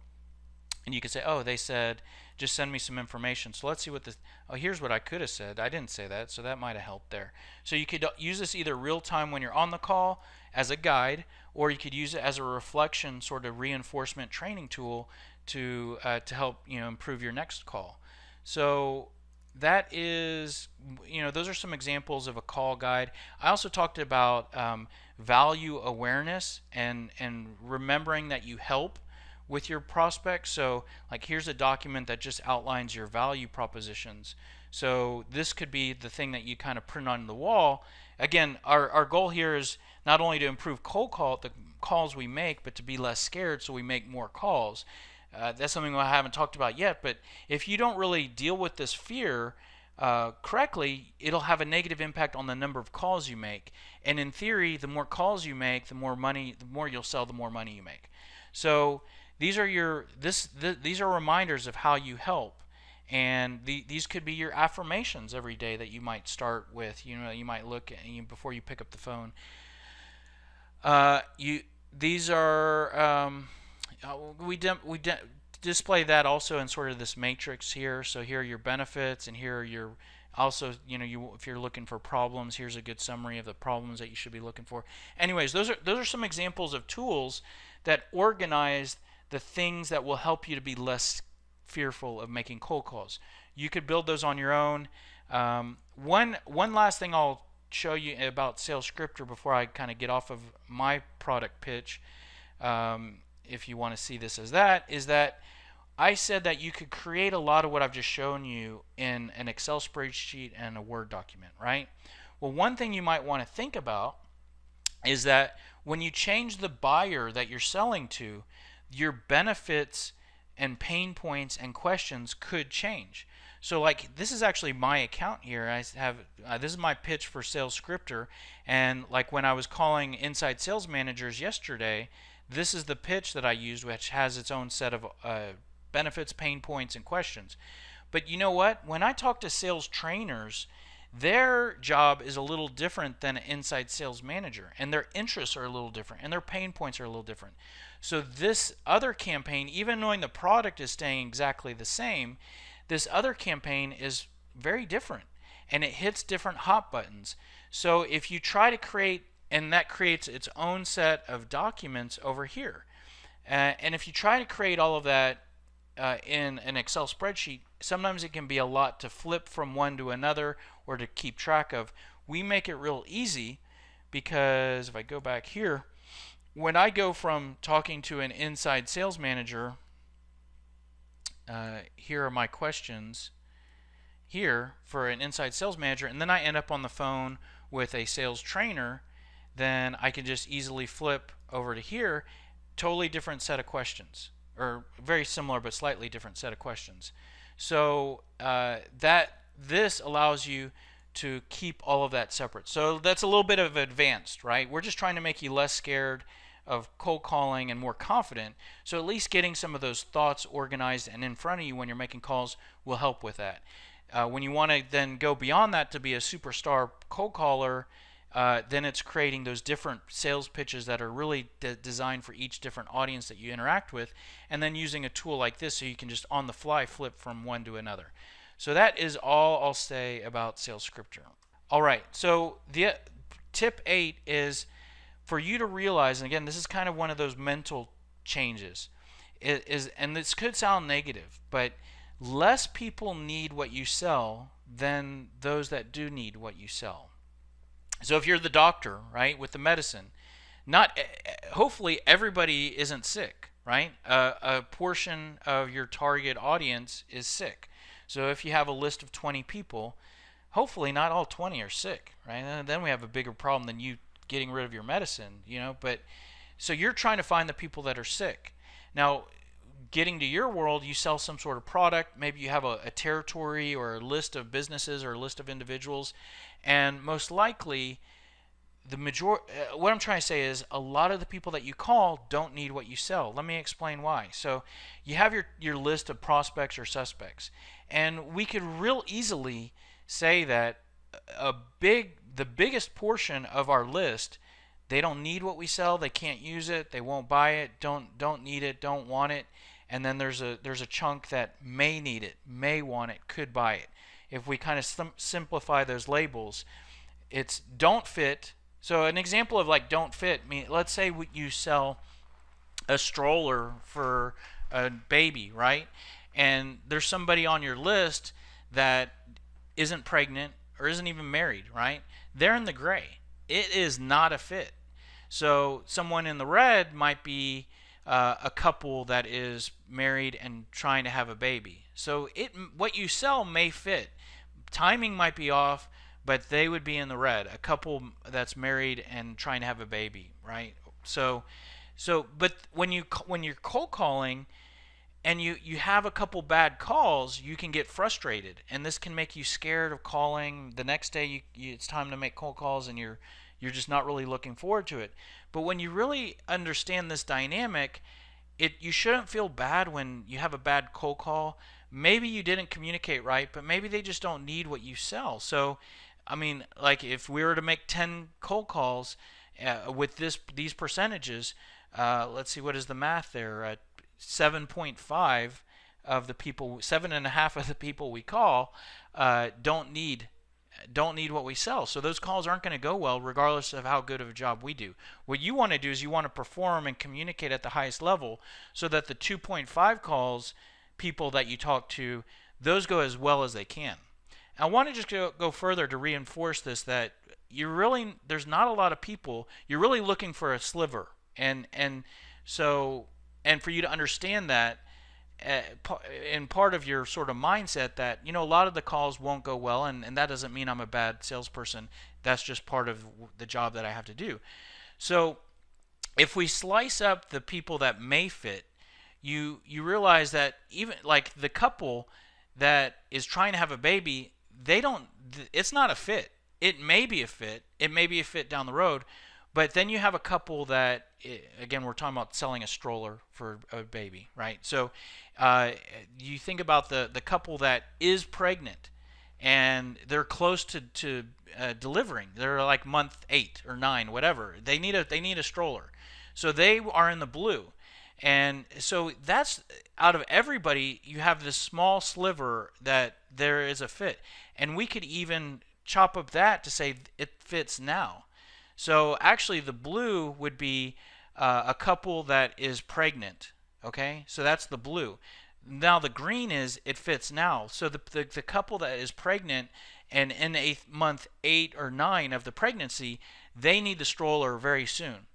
and you can say, oh, they said, just send me some information. So let's see what this, oh, here's what I could have said. I didn't say that, so that might have helped there. So you could use this either real time when you're on the call as a guide, or you could use it as a reflection sort of reinforcement training tool to help, you know, improve your next call. So that is, you know, those are some examples of a call guide. I also talked about value awareness and remembering that you help with your prospects. So like here's a document that just outlines your value propositions. So this could be the thing that you kind of print on the wall. Again, our goal here is not only to improve the calls we make, but to be less scared so we make more calls. That's something I haven't talked about yet, but if you don't really deal with this fear correctly, it'll have a negative impact on the number of calls you make. And in theory, the more calls you make, the more you'll sell, the more money you make. So these are these are reminders of how you help, and these could be your affirmations every day that you might start with. You know, you might look at before you pick up the phone. These are we display that also in sort of this matrix here. So here are your benefits, and here are your also, you know, if you're looking for problems, here's a good summary of the problems that you should be looking for. Anyways, those are some examples of tools that organize the things that will help you to be less fearful of making cold calls. You could build those on your own. One last thing I'll show you about Salescriptor before I kind of get off of my product pitch, if you want to see this as that, is that I said that you could create a lot of what I've just shown you in an Excel spreadsheet and a Word document, right? Well, one thing you might want to think about is that when you change the buyer that you're selling to, your benefits and pain points and questions could change. So like this is actually my account here. I have this is my pitch for Salescriptor, and like when I was calling inside sales managers yesterday, this is the pitch that I used, which has its own set of benefits, pain points, and questions. But you know what? When I talk to sales trainers, their job is a little different than an inside sales manager, and their interests are a little different, and their pain points are a little different. So this other campaign, even knowing the product is staying exactly the same, this other campaign is very different, and it hits different hot buttons. So if you try to create, and that creates its own set of documents over here, and if you try to create all of that in an Excel spreadsheet, sometimes it can be a lot to flip from one to another or to keep track of. We make it real easy because if I go back here, when I go from talking to an inside sales manager, here are my questions here for an inside sales manager, and then I end up on the phone with a sales trainer, then I can just easily flip over to here, totally different set of questions, or very similar but slightly different set of questions. So this allows you to keep all of that separate. So that's a little bit of advanced, right? We're just trying to make you less scared of cold calling and more confident. So at least getting some of those thoughts organized and in front of you when you're making calls will help with that. When you want to then go beyond that to be a superstar cold caller, then it's creating those different sales pitches that are really designed for each different audience that you interact with, and then using a tool like this so you can just on the fly flip from one to another. So that is all I'll say about Salescriptor. All right, so the tip 8 is for you to realize, and again, this is kind of one of those mental changes, and this could sound negative, but less people need what you sell than those that do need what you sell. So if you're the doctor, right, with the medicine, hopefully everybody isn't sick, right? A portion of your target audience is sick. So if you have a list of 20 people, hopefully not all 20 are sick, right? And then we have a bigger problem than you getting rid of your medicine, you know. But so you're trying to find the people that are sick. Now, getting to your world, you sell some sort of product. Maybe you have a territory or a list of businesses or a list of individuals, and most likely what I'm trying to say is a lot of the people that you call don't need what you sell. Let me explain why. So you have your list of prospects or suspects, and we could real easily say that the biggest portion of our list, they don't need what we sell, they can't use it, they won't buy it, don't need it, don't want it. And then there's a chunk that may need it, may want it, could buy it. If we kind of simplify those labels, it's don't fit. So an example of like don't fit, let's say you sell a stroller for a baby, right? And there's somebody on your list that isn't pregnant or isn't even married, right? They're in the gray. It is not a fit. So someone in the red might be a couple that is married and trying to have a baby. So what you sell may fit. Timing might be off, but they would be in the red. A couple that's married and trying to have a baby, right? But when you're cold calling and you have a couple bad calls, you can get frustrated, and this can make you scared of calling. The next day, it's time to make cold calls, and you're just not really looking forward to it. But when you really understand this dynamic, you shouldn't feel bad when you have a bad cold call. Maybe you didn't communicate right, but maybe they just don't need what you sell. So like if we were to make 10 cold calls with these percentages, let's see, what is the math there? 7.5 of the people, 7.5 of the people we call don't need what we sell. So those calls aren't going to go well regardless of how good of a job we do. What you want to do is you want to perform and communicate at the highest level so that the 2.5 calls, people that you talk to, those go as well as they can. I want to just go further to reinforce this, that there's not a lot of people. You're really looking for a sliver, and for you to understand that, in part of your sort of mindset that a lot of the calls won't go well, and that doesn't mean I'm a bad salesperson. That's just part of the job that I have to do. So if we slice up the people that may fit, you realize that even like the couple that is trying to have a baby, it's not a fit. It may be a fit. It may be a fit down the road. But then you have a couple that, again, we're talking about selling a stroller for a baby, right? So you think about the couple that is pregnant and they're close to delivering. They're like month 8 or 9, whatever. They need a stroller. So they are in the blue. And so that's, out of everybody, you have this small sliver that there is a fit. And we could even chop up that to say it fits now. So actually the blue would be a couple that is pregnant, okay? So that's the blue. Now the green is it fits now. So the couple that is pregnant and in month 8 or 9 of the pregnancy, they need the stroller very soon.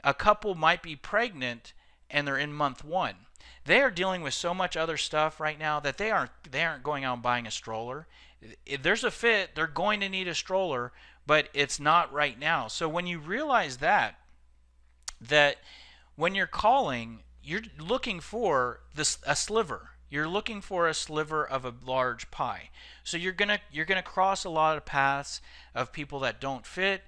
A couple might be pregnant and they're in month 1. They are dealing with so much other stuff right now that they aren't going out and buying a stroller. If there's a fit, they're going to need a stroller, but it's not right now. So when you realize that when you're calling, you're looking for a sliver. You're looking for a sliver of a large pie. So you're gonna cross a lot of paths of people that don't fit.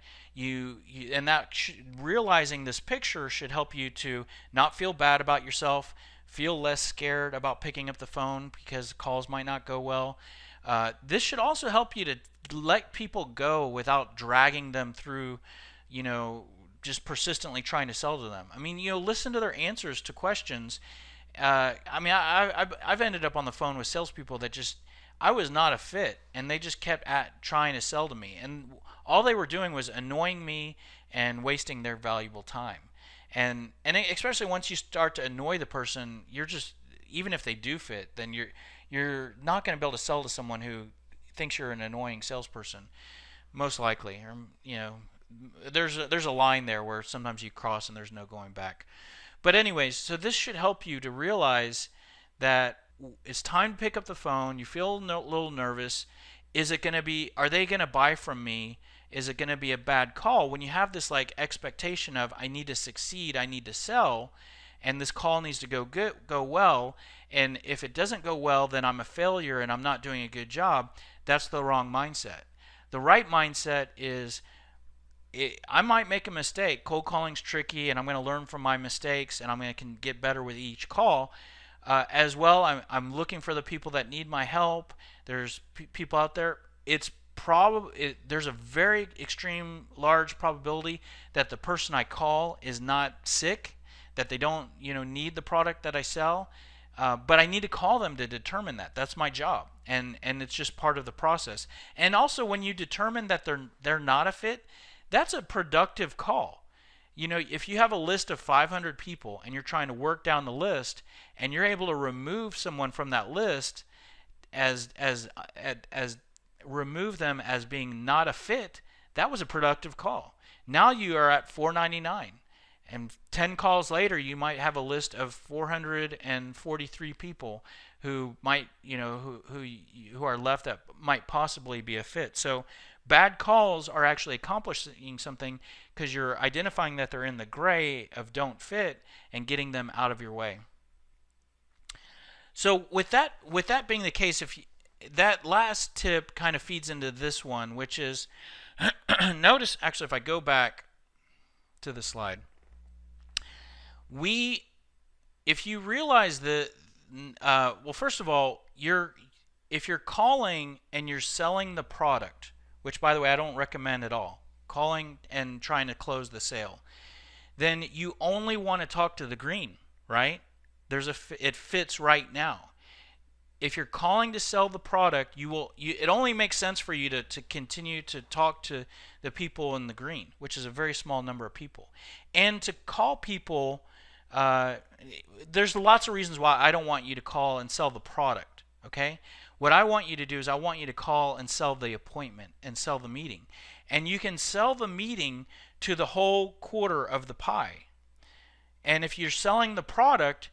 Realizing this picture should help you to not feel bad about yourself, feel less scared about picking up the phone because calls might not go well. This should also help you to let people go without dragging them through, just persistently trying to sell to them. Listen to their answers to questions. I've ended up on the phone with salespeople that I was not a fit, and they just kept trying to sell to me, and all they were doing was annoying me and wasting their valuable time. And especially once you start to annoy the person, even if they do fit, then you're not going to be able to sell to someone who thinks you're an annoying salesperson, most likely. Or there's a line there where sometimes you cross and there's no going back. But anyways, so this should help you to realize that it's time to pick up the phone. You feel a little nervous. Are they going to buy from me? Is it going to be a bad call? When you have this like expectation of I need to succeed, I need to sell, and this call needs to go well, and if it doesn't go well, then I'm a failure and I'm not doing a good job. That's the wrong mindset. The right mindset is, I might make a mistake. Cold calling's tricky, and I'm going to learn from my mistakes, and I'm going to get better with each call. As well, I'm looking for the people that need my help. There's people out there. There's a very extreme large probability that the person I call is not sick, that they don't need the product that I sell. But I need to call them to determine that. That's my job, and it's just part of the process. And also, when you determine that they're not a fit, that's a productive call. If you have a list of 500 people and you're trying to work down the list, and you're able to remove someone from that list as remove them as being not a fit, that was a productive call. Now you are at 499. And 10 calls later, you might have a list of 443 people who might, who are left that might possibly be a fit. So bad calls are actually accomplishing something, because you're identifying that they're in the gray of don't fit and getting them out of your way. So with that being the case, that last tip kind of feeds into this one, which is notice, actually, if I go back to the slide, if you realize that, well, first of all, if you're calling and you're selling the product, which, by the way, I don't recommend at all, calling and trying to close the sale, then you only want to talk to the green, right? It fits right now. If you're calling to sell the product, it only makes sense for you to continue to talk to the people in the green, which is a very small number of people. And to call people, there's lots of reasons why I don't want you to call and sell the product, okay? What I want you to do is I want you to call and sell the appointment and sell the meeting. And you can sell the meeting to the whole quarter of the pie. And if you're selling the product,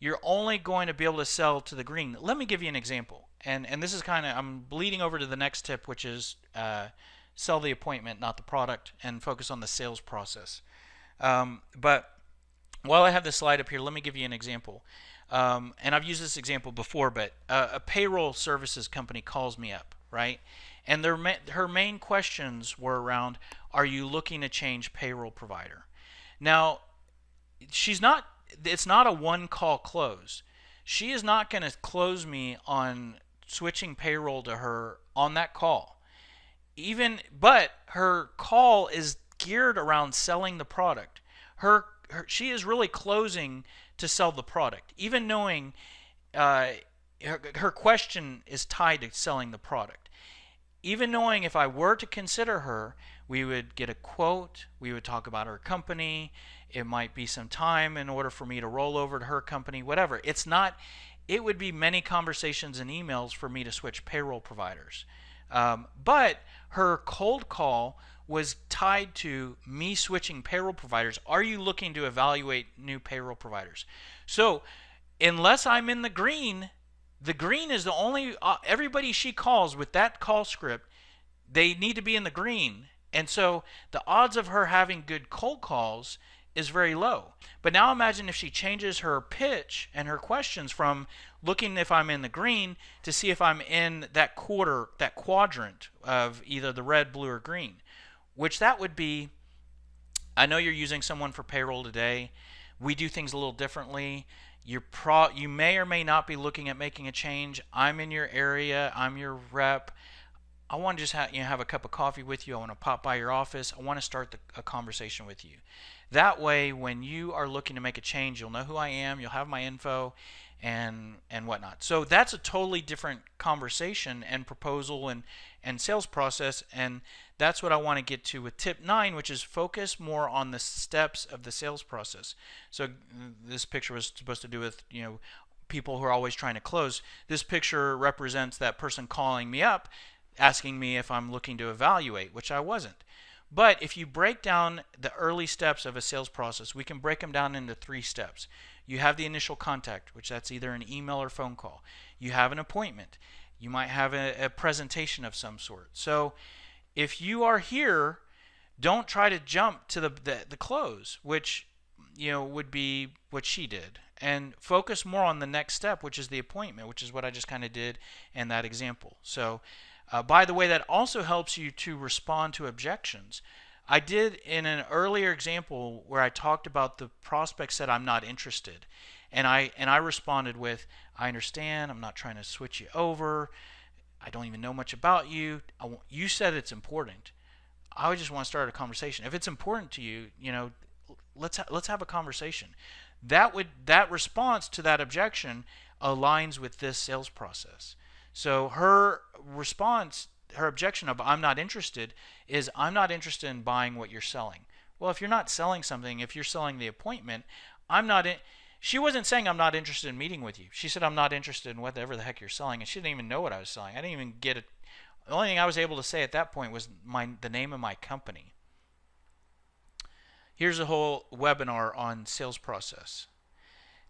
you're only going to be able to sell to the green. Let me give you an example. And this is I'm bleeding over to the next tip, which is sell the appointment, not the product, and focus on the sales process. But while I have this slide up here, let me give you an example. And I've used this example before, but a payroll services company calls me up, right? And her main questions were around, are you looking to change payroll provider? Now, it's not a one-call close. She is not going to close me on switching payroll to her on that call. But her call is geared around selling the product. She is really closing to sell the product, even knowing her question is tied to selling the product. Even knowing if I were to consider her, we would get a quote, we would talk about her company, it might be some time in order for me to roll over to her company, whatever. It would be many conversations and emails for me to switch payroll providers. But her cold call was tied to me switching payroll providers. Are you looking to evaluate new payroll providers? So unless I'm in the green is the only, everybody she calls with that call script, they need to be in the green. And so the odds of her having good cold calls is very low. But now imagine if she changes her pitch and her questions from looking if I'm in the green to see if I'm in that quadrant of either the red, blue, or green, which that would be, I know you're using someone for payroll today. We do things a little differently. You may or may not be looking at making a change. I'm in your area. I'm your rep. I want to just have a cup of coffee with you. I want to pop by your office. I want to start a conversation with you. That way, when you are looking to make a change, you'll know who I am. You'll have my info and whatnot. So that's a totally different conversation and proposal and sales process. And that's what I want to get to with tip 9, which is focus more on the steps of the sales process. So this picture was supposed to do with, people who are always trying to close. This picture represents that person calling me up, asking me if I'm looking to evaluate, which I wasn't. But if you break down the early steps of a sales process, we can break them down into 3 steps. You have the initial contact, which that's either an email or phone call. You have an appointment. You might have a presentation of some sort. So if you are here, don't try to jump to the close, which would be what she did, and focus more on the next step, which is the appointment, which is what I just kind of did in that example. So, by the way, that also helps you to respond to objections. I did in an earlier example where I talked about the prospect said, "I'm not interested," and I responded with, "I understand. I'm not trying to switch you over. I don't even know much about you. You said it's important. I would just want to start a conversation. If it's important to you, let's have a conversation." That response to that objection aligns with this sales process. So her response, her objection of "I'm not interested" is, "I'm not interested in buying what you're selling." Well, if you're not selling something, if you're selling the appointment, I'm not in. She wasn't saying "I'm not interested in meeting with you." She said "I'm not interested in whatever the heck you're selling," and she didn't even know what I was selling. I didn't even get it. The only thing I was able to say at that point was the name of my company. Here's a whole webinar on sales process.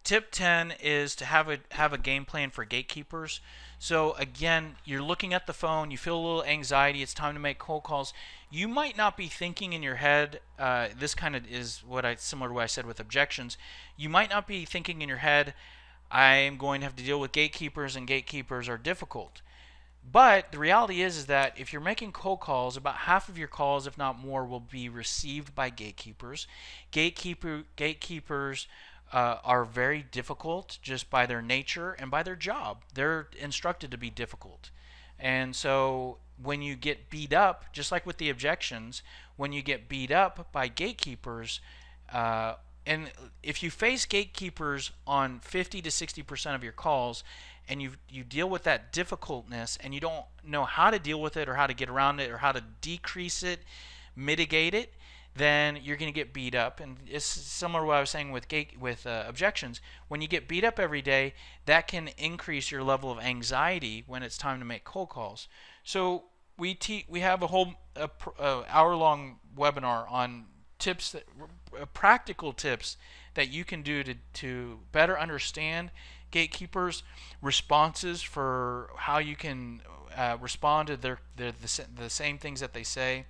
Tip 10 is to have a game plan for gatekeepers. So again, you're looking at the phone, you feel a little anxiety, it's time to make cold calls. You might not be thinking in your head, this kind of is similar to what I said with objections. You might not be thinking in your head, "I'm going to have to deal with gatekeepers and gatekeepers are difficult." But the reality is that if you're making cold calls, about half of your calls, if not more, will be received by gatekeepers. Gatekeepers are very difficult just by their nature and by their job. They're instructed to be difficult. And so when you get beat up, just like with the objections, when you get beat up by gatekeepers, and if you face gatekeepers on 50 to 60% of your calls, and you deal with that difficultness, and you don't know how to deal with it or how to get around it or how to decrease it, mitigate it, then you're going to get beat up. And it's similar to what I was saying with objections. When you get beat up every day, that can increase your level of anxiety when it's time to make cold calls. So we have a whole hour-long webinar on tips, practical tips that you can do to better understand gatekeepers, responses for how you can respond to the same things that they say.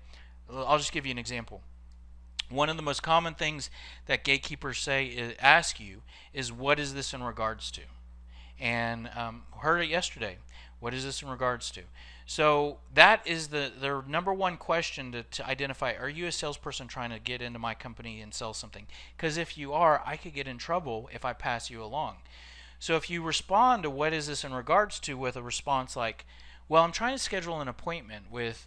I'll just give you an example. One of the most common things that gatekeepers ask you is, "What is this in regards to?" And heard it yesterday. What is this in regards to? So that is their number one question to identify, are you a salesperson trying to get into my company and sell something? Because if you are, I could get in trouble if I pass you along. So if you respond to "what is this in regards to" with a response like, "Well, I'm trying to schedule an appointment with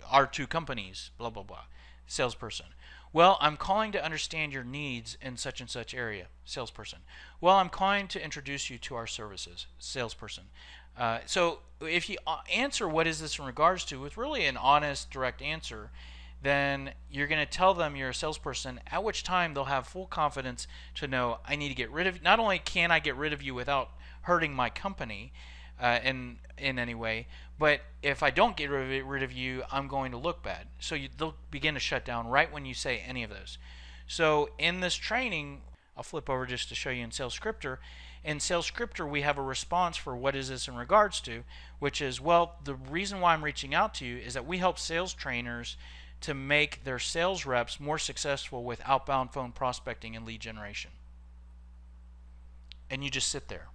our two companies, blah, blah, blah," salesperson. "Well, I'm calling to understand your needs in such and such area," salesperson. "Well, I'm calling to introduce you to our services," salesperson. So if you answer "what is this in regards to" with really an honest, direct answer, then you're going to tell them you're a salesperson, at which time they'll have full confidence to know, I need to get rid of you. Not only can I get rid of you without hurting my company in any way, but if I don't get rid of you, I'm going to look bad. So they'll begin to shut down right when you say any of those. So in this training, I'll flip over just to show you in SalesScripter. In SalesScripter, we have a response for "what is this in regards to," which is, well, the reason why I'm reaching out to you is that we help sales trainers to make their sales reps more successful with outbound phone prospecting and lead generation. And you just sit there.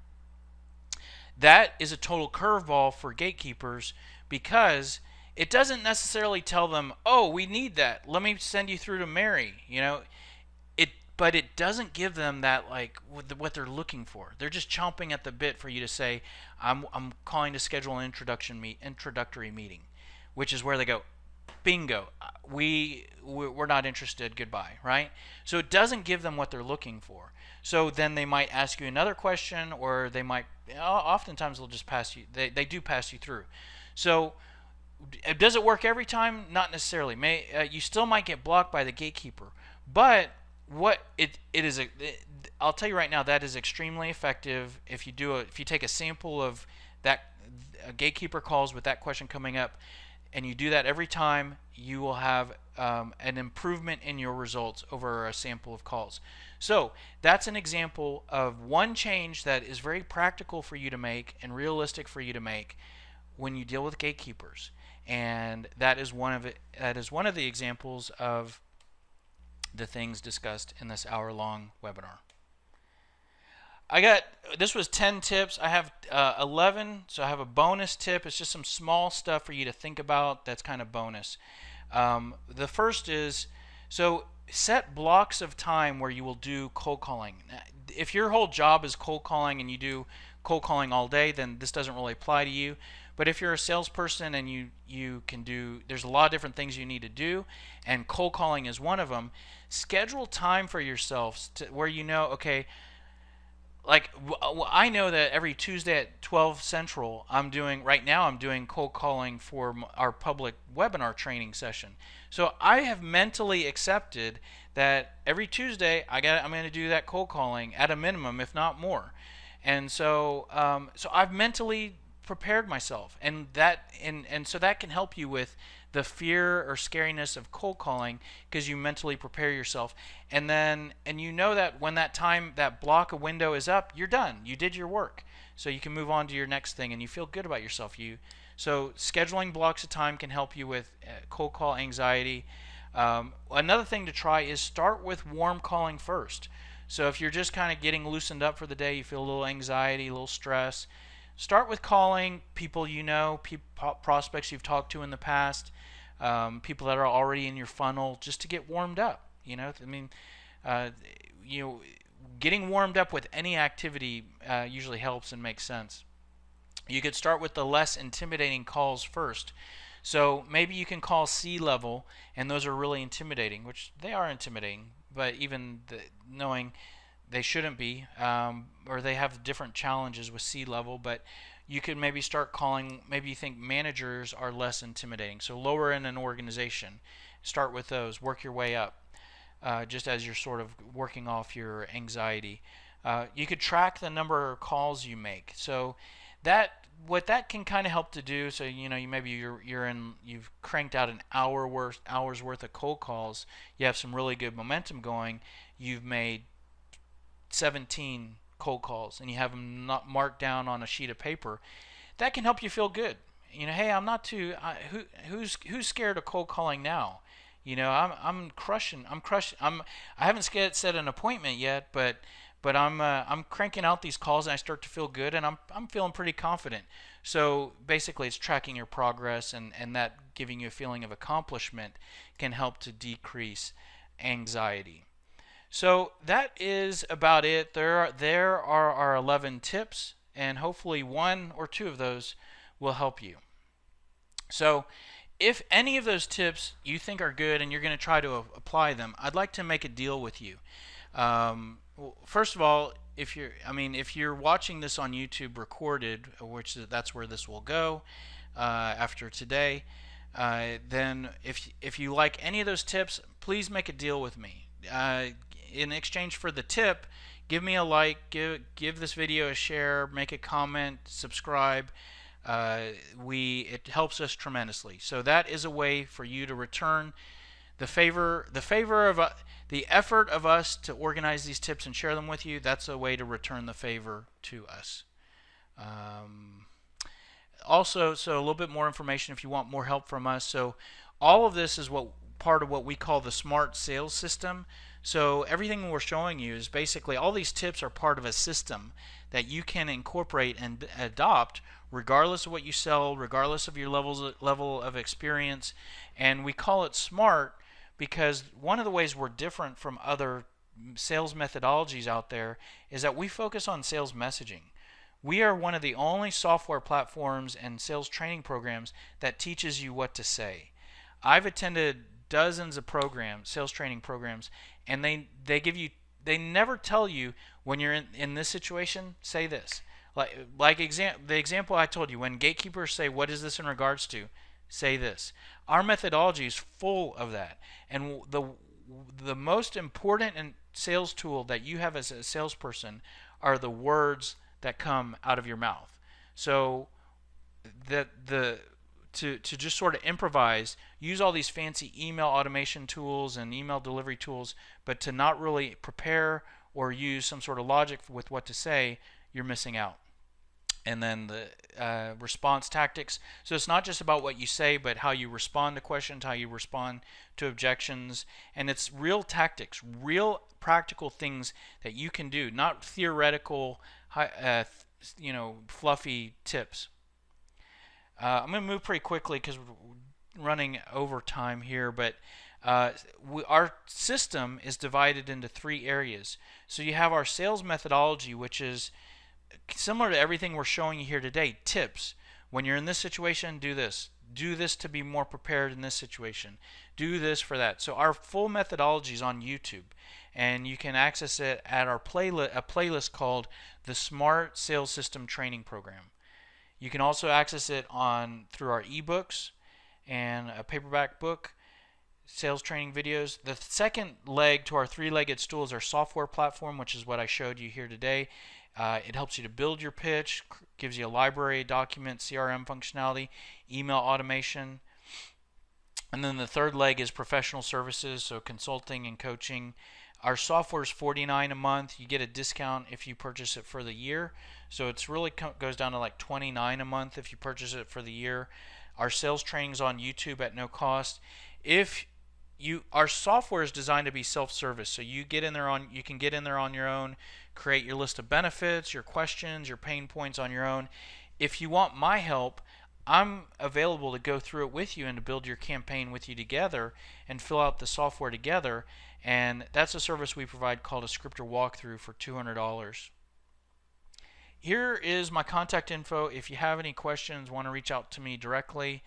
That is a total curveball for gatekeepers, because it doesn't necessarily tell them, "Oh, we need that. Let me send you through to Mary." But it doesn't give them that, like, what they're looking for. They're just chomping at the bit for you to say, I'm calling to schedule an introductory meeting," which is where they go, "Bingo, we're not interested, goodbye," right? So it doesn't give them what they're looking for. So then they might ask you another question, or they might, oftentimes they'll just pass you, they do pass you through. So does it work every time? Not necessarily. You still might get blocked by the gatekeeper, but I'll tell you right now, that is extremely effective. If you take a sample of that gatekeeper calls with that question coming up, and you do that every time, you will have an improvement in your results over a sample of calls. So that's an example of one change that is very practical for you to make and realistic for you to make when you deal with gatekeepers. And that is one of the examples of the things discussed in this hour-long webinar. This was 10 tips. I have 11, so I have a bonus tip. It's just some small stuff for you to think about that's kind of bonus. The first is, so set blocks of time where you will do cold calling. If your whole job is cold calling and you do cold calling all day, then this doesn't really apply to you. But if you're a salesperson and you can do, there's a lot of different things you need to do, and cold calling is one of them. Schedule time for yourself where you know, okay, like I know that every Tuesday at 12 Central, right now I'm doing cold calling for our public webinar training session. So I have mentally accepted that every Tuesday I'm going to do that cold calling at a minimum, if not more. And so I've mentally prepared myself, and so that can help you with the fear or scariness of cold calling, because you mentally prepare yourself, and you know that when that block of window is up, you're done. You did your work, so you can move on to your next thing, and you feel good about yourself. So scheduling blocks of time can help you with cold call anxiety. Another thing to try is start with warm calling first. So if you're just kind of getting loosened up for the day, you feel a little anxiety, a little stress, start with calling people you know, prospects you've talked to in the past, people that are already in your funnel, just to get warmed up. Getting warmed up with any activity usually helps and makes sense. You could start with the less intimidating calls first. So maybe you can call C-level, and those are really intimidating, which they are intimidating, but even knowing they shouldn't be, or they have different challenges with C-level, but you could maybe start calling, maybe you think managers are less intimidating. So lower in an organization, start with those, work your way up, just as you're sort of working off your anxiety. You could track the number of calls you make. So what that can kind of help to do, so you've cranked out an hour's worth of cold calls, you have some really good momentum going, you've made 17 cold calls, and you have them not marked down on a sheet of paper. That can help you feel good. Hey, I'm not too. Who's scared of cold calling now? I'm crushing. I haven't set an appointment yet, but I'm cranking out these calls, and I start to feel good, and I'm feeling pretty confident. So basically, it's tracking your progress, and that giving you a feeling of accomplishment can help to decrease anxiety. So that is about it. There are our 11 tips, and hopefully one or two of those will help you. So if any of those tips you think are good and you're going to try to apply them, I'd like to make a deal with you. First of all, if you're watching this on YouTube recorded, that's where this will go after today, then if you like any of those tips, please make a deal with me. In exchange for the tip, give me a like, give this video a share, make a comment, subscribe. It helps us tremendously. So that is a way for you to return the effort of us to organize these tips and share them with you. That's a way to return the favor to us. Also, so a little bit more information if you want more help from us. So all of this is part of what we call the Smart Sales System. So everything we're showing you is basically, all these tips are part of a system that you can incorporate and adopt regardless of what you sell, regardless of your level of experience. And we call it SMART because one of the ways we're different from other sales methodologies out there is that we focus on sales messaging. We are one of the only software platforms and sales training programs that teaches you what to say. I've attended dozens of sales training programs, and they never tell you when you're in this situation, say this. The example I told you, when gatekeepers say, what is this in regards to? Say this. Our methodology is full of that. And the most important sales tool that you have as a salesperson are the words that come out of your mouth. So to just sort of improvise, use all these fancy email automation tools and email delivery tools, but to not really prepare or use some sort of logic with what to say, you're missing out. and then the response tactics. So it's not just about what you say, but how you respond to questions, how you respond to objections, and it's real tactics, real practical things that you can do, not theoretical, fluffy tips. I'm going to move pretty quickly because we're running over time here, but our system is divided into 3 areas. So you have our sales methodology, which is similar to everything we're showing you here today. Tips. When you're in this situation, do this. Do this to be more prepared in this situation. Do this for that. So our full methodology is on YouTube, and you can access it at our playlist called the Smart Sales System Training Program. You can also access it through our ebooks and a paperback book, sales training videos. The second leg to our 3-legged stool is our software platform, which is what I showed you here today. It helps you to build your pitch, gives you a library, document, CRM functionality, email automation. And then the third leg is professional services, so consulting and coaching. Our software is $49 a month. You get a discount if you purchase it for the year. So it's really goes down to like $29 a month if you purchase it for the year. Our sales training is on YouTube at no cost. Our software is designed to be self-service, so you can get in there on your own, create your list of benefits, your questions, your pain points on your own. If you want my help, I'm available to go through it with you and to build your campaign with you together and fill out the software together. And that's a service we provide called a scripter walkthrough for $200. Here is my contact info. If you have any questions, want to reach out to me directly,